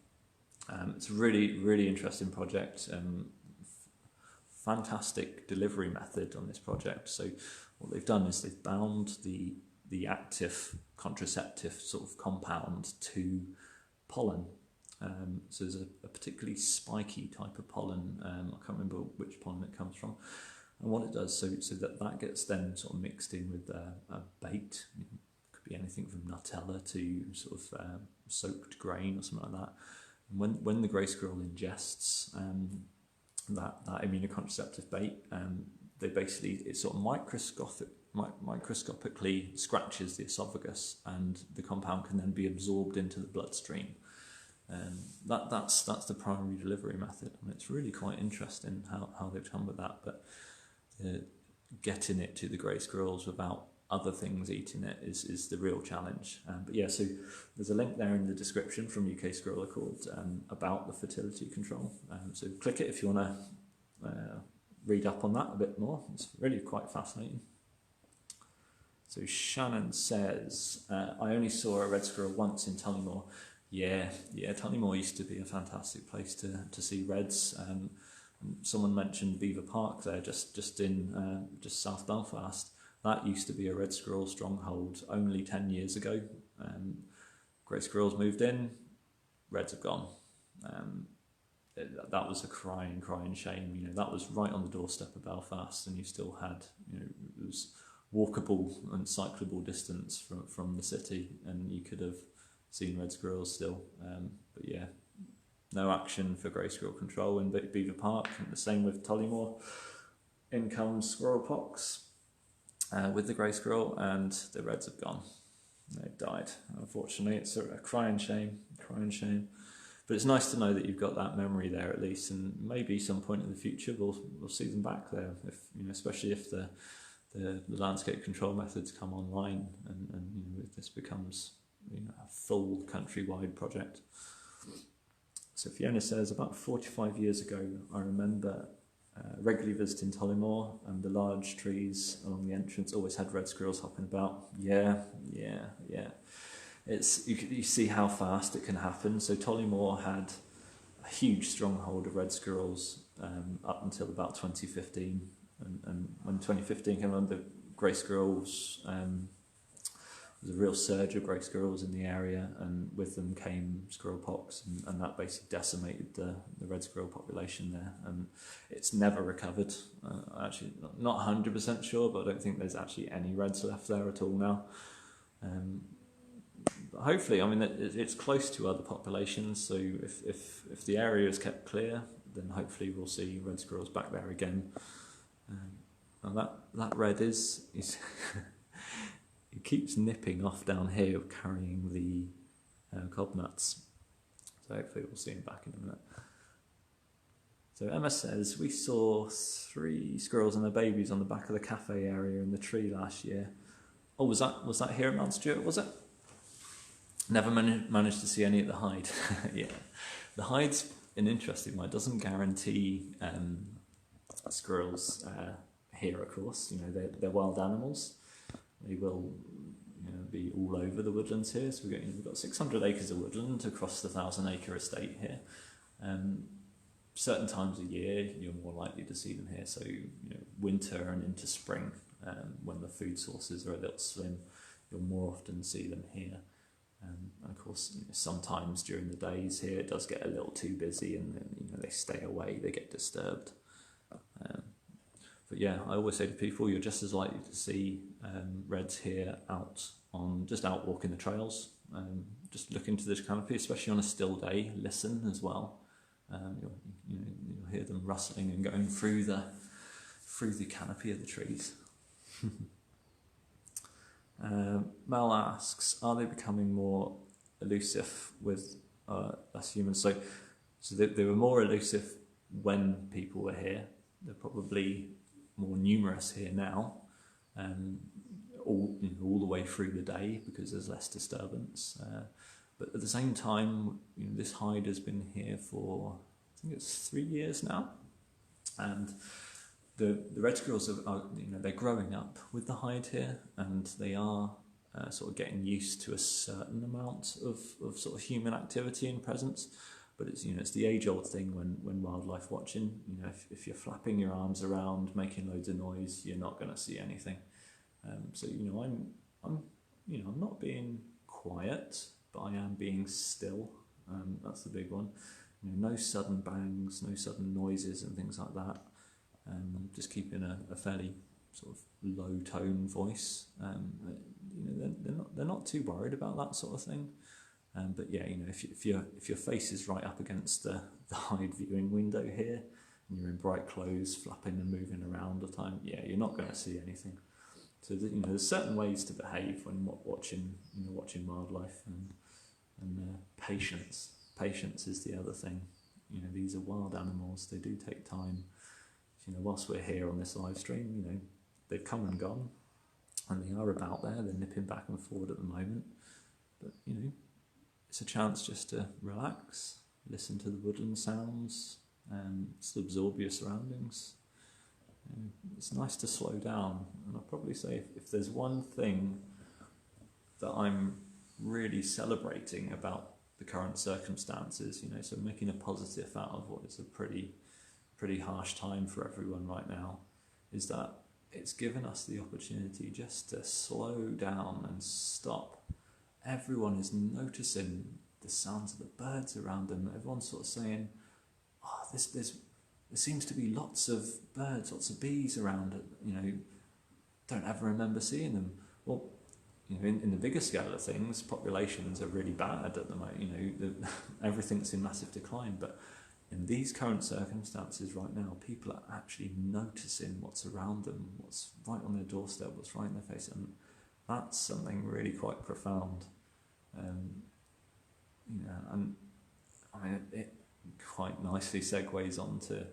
It's a really, really interesting project. Fantastic delivery method on this project. So what they've done is they've bound the active contraceptive sort of compound to pollen. So there's a particularly spiky type of pollen. I can't remember which pollen it comes from. And what it does, so that gets then sort of mixed in with a bait. It could be anything from Nutella to sort of soaked grain or something like that. And when the grey squirrel ingests that immunocontraceptive bait, it sort of microscopically scratches the esophagus, and the compound can then be absorbed into the bloodstream. That's the primary delivery method, and it's really quite interesting how they've come with that. But getting it to the grey squirrels without other things eating it is the real challenge. But yeah, so there's a link there in the description from UK Squirrel Accord about the fertility control. So click it if you want to read up on that a bit more. It's really quite fascinating. So Shannon says, I only saw a red squirrel once in Tullymore. Yeah, Tullymore used to be a fantastic place to see reds. Someone mentioned Beaver Park there, just South Belfast. That used to be a red squirrel stronghold only 10 years ago. Grey squirrels moved in, reds have gone. that was a crying shame. You know, that was right on the doorstep of Belfast, and you still had, you know, it was walkable and cyclable distance from the city, and you could have seen red squirrels still. But yeah, no action for grey squirrel control in Beaver Park. And the same with Tollymore. In comes squirrel pox with the grey squirrel, and the reds have gone. They've died. Unfortunately, it's a crying shame. But it's nice to know that you've got that memory there at least, and maybe some point in the future we'll see them back there. If, you know, especially if the landscape control methods come online, and you know, if this becomes, you know, a full countrywide project. So Fiona says, about 45 years ago, I remember regularly visiting Tollymore, and the large trees along the entrance always had red squirrels hopping about. Yeah. It's you see how fast it can happen. So Tollymore had a huge stronghold of red squirrels up until about 2015, and when 2015 came on, the grey squirrels, there was a real surge of grey squirrels in the area, and with them came squirrel pox, and that basically decimated the red squirrel population there, and it's never recovered. Actually, not 100% sure, but I don't think there's actually any reds left there at all now. But hopefully, I mean, it's close to other populations, so if the area is kept clear, then hopefully we'll see red squirrels back there again. And that red is it keeps nipping off down here, carrying the cob nuts. So hopefully we'll see him back in a minute. So Emma says, we saw 3 squirrels and their babies on the back of the cafe area in the tree last year. Oh, was that here at Mount Stewart, was it? Never managed to see any at the Hide. Yeah, the Hide's an interesting one. It doesn't guarantee squirrels here, of course. You know, they're wild animals. They will, you know, be all over the woodlands here. So we've got 600 acres of woodland across the 1,000-acre estate here. Certain times of year, you're more likely to see them here. So, you know, winter and into spring, when the food sources are a little slim, you'll more often see them here. And of course, you know, sometimes during the days here, it does get a little too busy, and then, you know, they stay away, they get disturbed. But yeah, I always say to people, you're just as likely to see reds here out walking the trails. Just look into this canopy, especially on a still day. Listen as well. You'll hear them rustling and going through the canopy of the trees. Mel asks, are they becoming more elusive with us humans? So they were more elusive when people were here. They're probably more numerous here now, all the way through the day, because there's less disturbance. But at the same time, you know, this hide has been here for, I think it's 3 years now, and the red squirrels are, you know, they're growing up with the hide here, and they are sort of getting used to a certain amount of sort of human activity and presence. But it's, you know, it's the age-old thing when wildlife watching. You know, if you're flapping your arms around, making loads of noise, you're not going to see anything. So, you know, I'm not being quiet, but I am being still. That's the big one. You know, no sudden bangs, no sudden noises and things like that. Just keeping a fairly sort of low tone voice. You know, they're not too worried about that sort of thing. But yeah, you know, if your face is right up against the hide viewing window here, and you're in bright clothes, flapping and moving around all the time, yeah, you're not going to see anything. So you know, there's certain ways to behave when watching wildlife, and patience. Patience is the other thing. You know, these are wild animals. They do take time. You know, whilst we're here on this live stream, you know, they've come and gone, and they are about there. They're nipping back and forward at the moment, but you know, it's a chance just to relax, listen to the woodland sounds, and just absorb your surroundings. You know, it's nice to slow down, and I'll probably say if there's one thing that I'm really celebrating about the current circumstances, you know, so making a positive out of what is a pretty harsh time for everyone right now, is that it's given us the opportunity just to slow down and stop. Everyone is noticing the sounds of the birds around them. Everyone's sort of saying, oh, there seems to be lots of birds, lots of bees around, don't ever remember seeing them. Well, in the bigger scale of things, populations are really bad at the moment, everything's in massive decline, but in these current circumstances right now, people are actually noticing what's around them, what's right on their doorstep, what's right in their face, and that's something really quite profound. And I mean, it quite nicely segues on to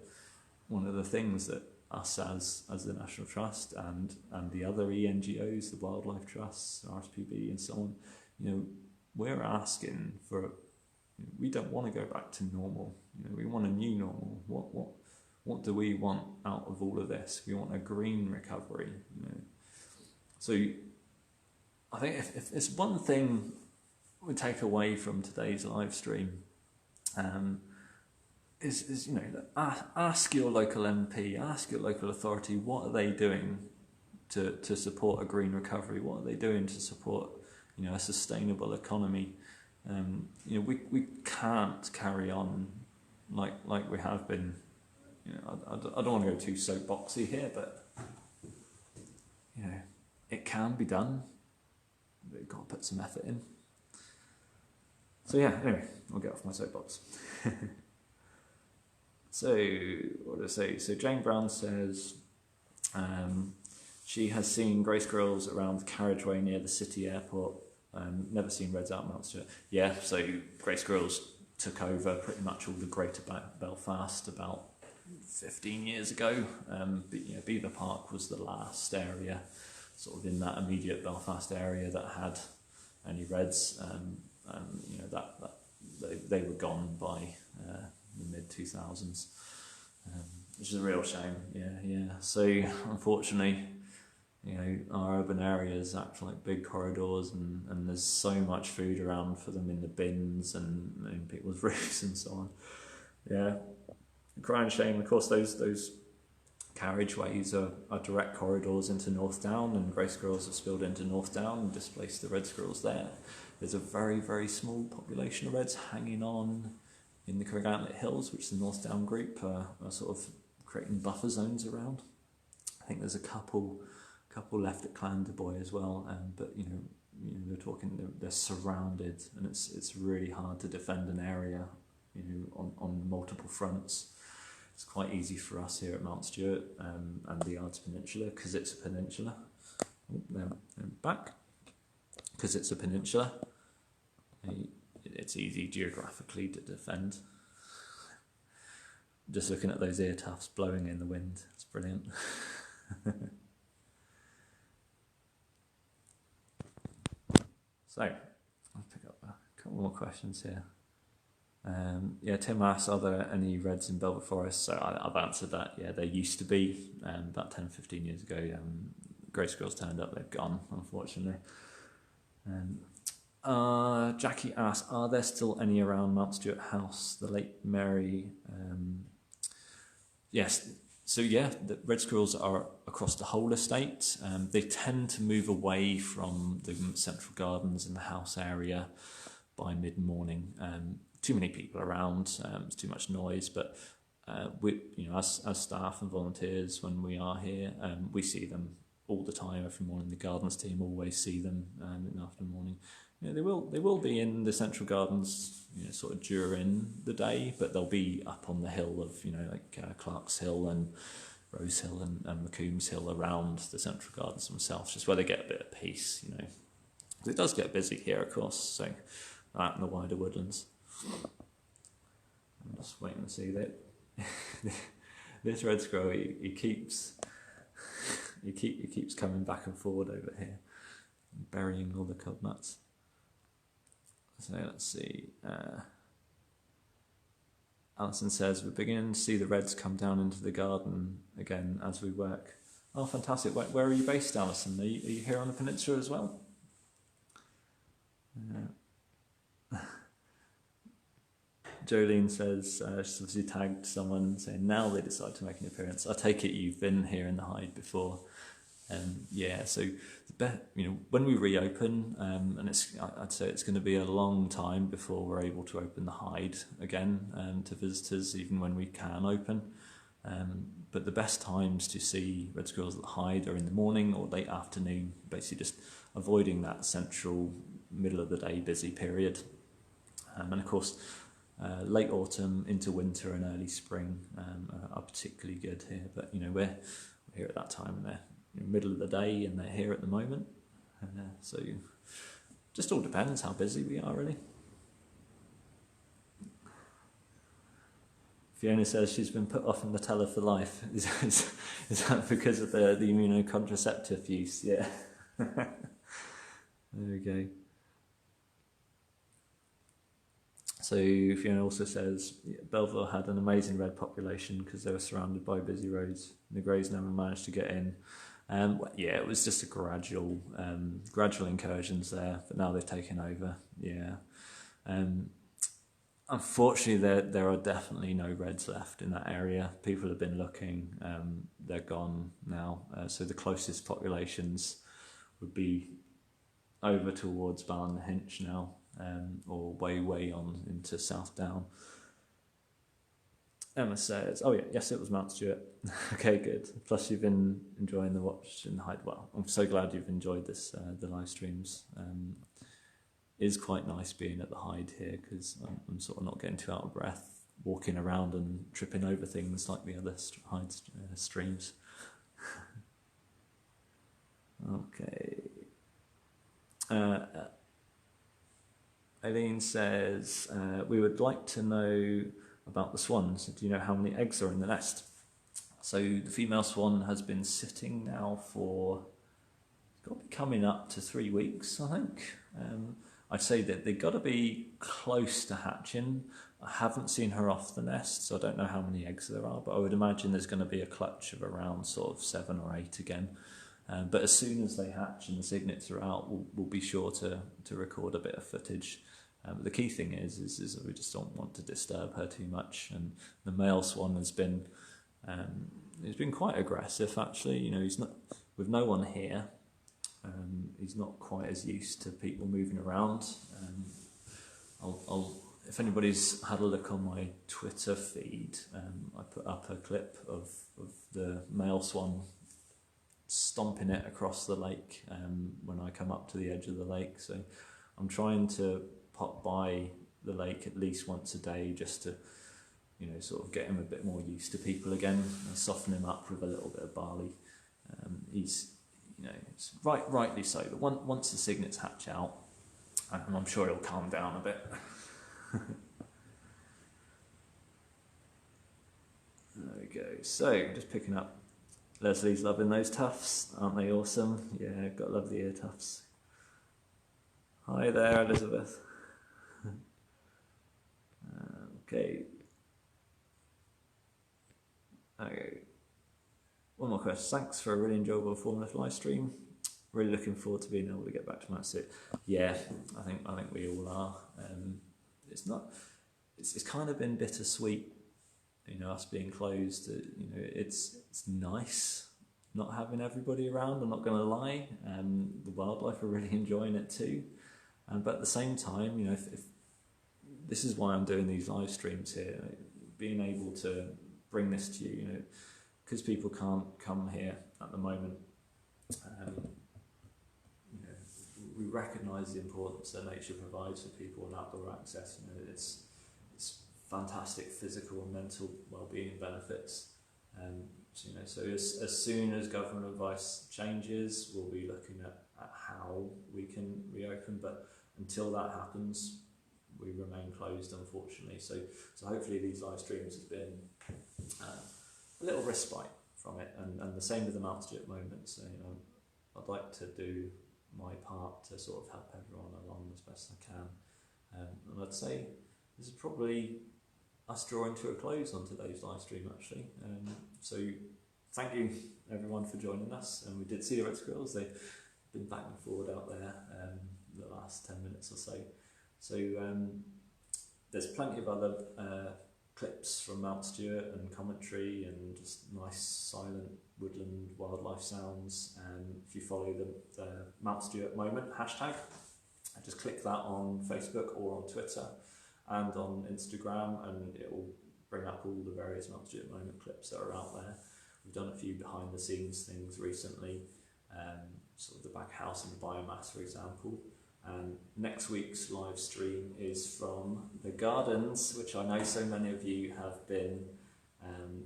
one of the things that us as the National Trust and the other ENGOs, the Wildlife Trusts, RSPB and so on, we're asking for, we don't want to go back to normal, we want a new normal. What do we want out of all of this? We want a green recovery, So I think if it's one thing we take away from today's live stream, is ask your local MP, ask your local authority, what are they doing to support a green recovery? What are they doing to support a sustainable economy? We can't carry on like we have been. I don't want to go too soapboxy here, but it can be done. But you've got to put some effort in. So yeah, anyway, I'll get off my soapbox. So, what did I say? So Jane Brown says she has seen grey squirrels around the carriageway near the city airport. Never seen reds out Mount Stewart. Yeah, so grey squirrels took over pretty much all the greater Belfast about 15 years ago. But, Beaver Park was the last area, sort of in that immediate Belfast area, that had any reds. They were gone by the mid-2000s, which is a real shame. Yeah. So unfortunately, our urban areas act like big corridors, and there's so much food around for them in the bins and in people's roofs and so on. Yeah, crying shame. Of course, those carriageways are direct corridors into North Down, and grey squirrels have spilled into North Down and displaced the red squirrels there. There's a very, very small population of reds hanging on in the Craigantlett Hills, which the North Down group are sort of creating buffer zones around. I think there's a couple left at Clandeboy as well, but they're talking, they're surrounded, and it's really hard to defend an area on multiple fronts. It's quite easy for us here at Mount Stewart and the Ards Peninsula, because it's a peninsula. Back. Because it's a peninsula, it's easy geographically to defend. Just looking at those ear tufts blowing in the wind, it's brilliant. So, I'll pick up a couple more questions here. Tim asks, are there any reds in Belvoir Forest? So I've answered that. Yeah, there used to be, about 10-15 years ago. Grey squirrels turned up, they've gone, unfortunately. Jackie asks, are there still any around Mount Stewart House, the late Mary? Yes, so yeah, the red squirrels are across the whole estate. They tend to move away from the central gardens and the house area by mid-morning. Too many people around, it's too much noise, but we, as staff and volunteers, when we are here, we see them all the time. Every morning the gardens team always see them in the afternoon, morning. They will be in the central gardens, sort of during the day, but they'll be up on the hill of Clark's Hill and Rose Hill and McCombs Hill, around the central gardens themselves, just where they get a bit of peace. It does get busy here, of course, so that and the wider woodlands. I'm just waiting to see that this red squirrel, he keeps coming back and forward over here, burying all the cub nuts. So let's see. Alison says, we're beginning to see the reds come down into the garden again as we work. Oh, fantastic. Where are you based, Alison? Are you here on the peninsula as well? Jolene says, she's obviously tagged someone saying, now they decide to make an appearance. I take it you've been here in the hide before. Yeah, so when we reopen, and I'd say it's going to be a long time before we're able to open the hide again to visitors, even when we can open. But the best times to see red squirrels at the hide are in the morning or late afternoon, basically just avoiding that central middle of the day busy period. And of course, late autumn into winter and early spring are particularly good here. But we're here at that time, and they're middle of the day, and they're here at the moment. So just all depends how busy we are, really. Fiona says she's been put off Nutella for life. Is that because of the immunocontraceptive use? Yeah. There we go. So Fiona also says Belleville had an amazing red population because they were surrounded by busy roads. The greys never managed to get in. Yeah, it was just a gradual incursions there, but now they've taken over. Yeah. Unfortunately, there are definitely no reds left in that area. People have been looking, they're gone now. So the closest populations would be over towards Ballinhinch now, or way on into South Down. Emma says, oh yeah, yes, it was Mount Stewart. Okay, good. Plus you've been enjoying the watch and hide. Well, I'm so glad you've enjoyed this, the live streams. It is quite nice being at the hide here because I'm sort of not getting too out of breath walking around and tripping over things like the other hide streams. Okay. Aileen says, we would like to know about the swans. Do you know how many eggs are in the nest? So the female swan has been sitting now for, it's got to be coming up to 3 weeks, I think. I'd say that they've got to be close to hatching. I haven't seen her off the nest, so I don't know how many eggs there are, but I would imagine there's going to be a clutch of around sort of 7 or 8 again. But as soon as they hatch and the cygnets are out, we'll be sure to record a bit of footage. But the key thing is that we just don't want to disturb her too much. And the male swan has been, he's been quite aggressive actually. He's not with no one here. He's not quite as used to people moving around. If anybody's had a look on my Twitter feed, I put up a clip of the male swan stomping it across the lake when I come up to the edge of the lake. So I'm trying to pop by the lake at least once a day just to, sort of get him a bit more used to people again and soften him up with a little bit of barley. He's, it's rightly so, but once the cygnets hatch out, and I'm sure he'll calm down a bit. There we go. So, just picking up, Leslie's loving those tufts, aren't they awesome? Yeah, got to love the ear tufts. Hi there, Elizabeth. Okay. One more question. Thanks for a really enjoyable informative live stream. Really looking forward to being able to get back to Mount Stewart. Yeah, I think we all are. It's kind of been bittersweet, us being closed. It's nice not having everybody around. I'm not going to lie. The wildlife are really enjoying it too. But at the same time, if this is why I'm doing these live streams here, being able to bring this to you, because people can't come here at the moment. We recognise the importance that nature provides for people and outdoor access. It's fantastic physical and mental well-being benefits. So as soon as government advice changes, we'll be looking at how we can reopen. But until that happens, we remain closed, unfortunately. So hopefully these live streams have been a little respite from it, and the same with the Mount Stewart moment. So I'd like to do my part to sort of help everyone along as best I can. And I'd say this is probably us drawing to a close on today's live stream actually. So thank you everyone for joining us, and we did see the red squirrels. They've been back and forward out there the last 10 minutes or so. So there's plenty of other clips from Mount Stewart and commentary and just nice silent woodland wildlife sounds. And if you follow the Mount Stewart Moment hashtag, just click that on Facebook or on Twitter and on Instagram, and it will bring up all the various Mount Stewart Moment clips that are out there. We've done a few behind the scenes things recently, sort of the back house and the biomass, for example. And next week's live stream is from the gardens, which I know so many of you have been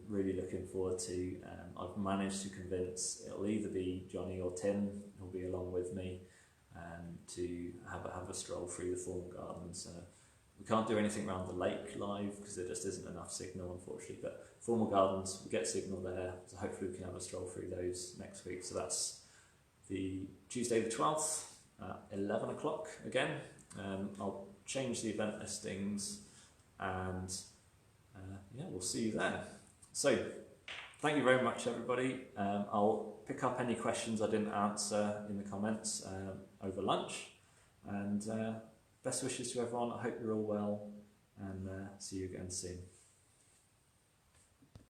really looking forward to. I've managed to convince, it'll either be Johnny or Tim who'll be along with me to have a stroll through the formal gardens. We can't do anything around the lake live because there just isn't enough signal, unfortunately, but formal gardens, we get signal there, so hopefully we can have a stroll through those next week. So that's the Tuesday the 12th at 11 o'clock again. I'll change the event listings, and yeah, we'll see you there. So thank you very much, everybody. I'll pick up any questions I didn't answer in the comments over lunch, and best wishes to everyone. I hope you're all well, and see you again soon.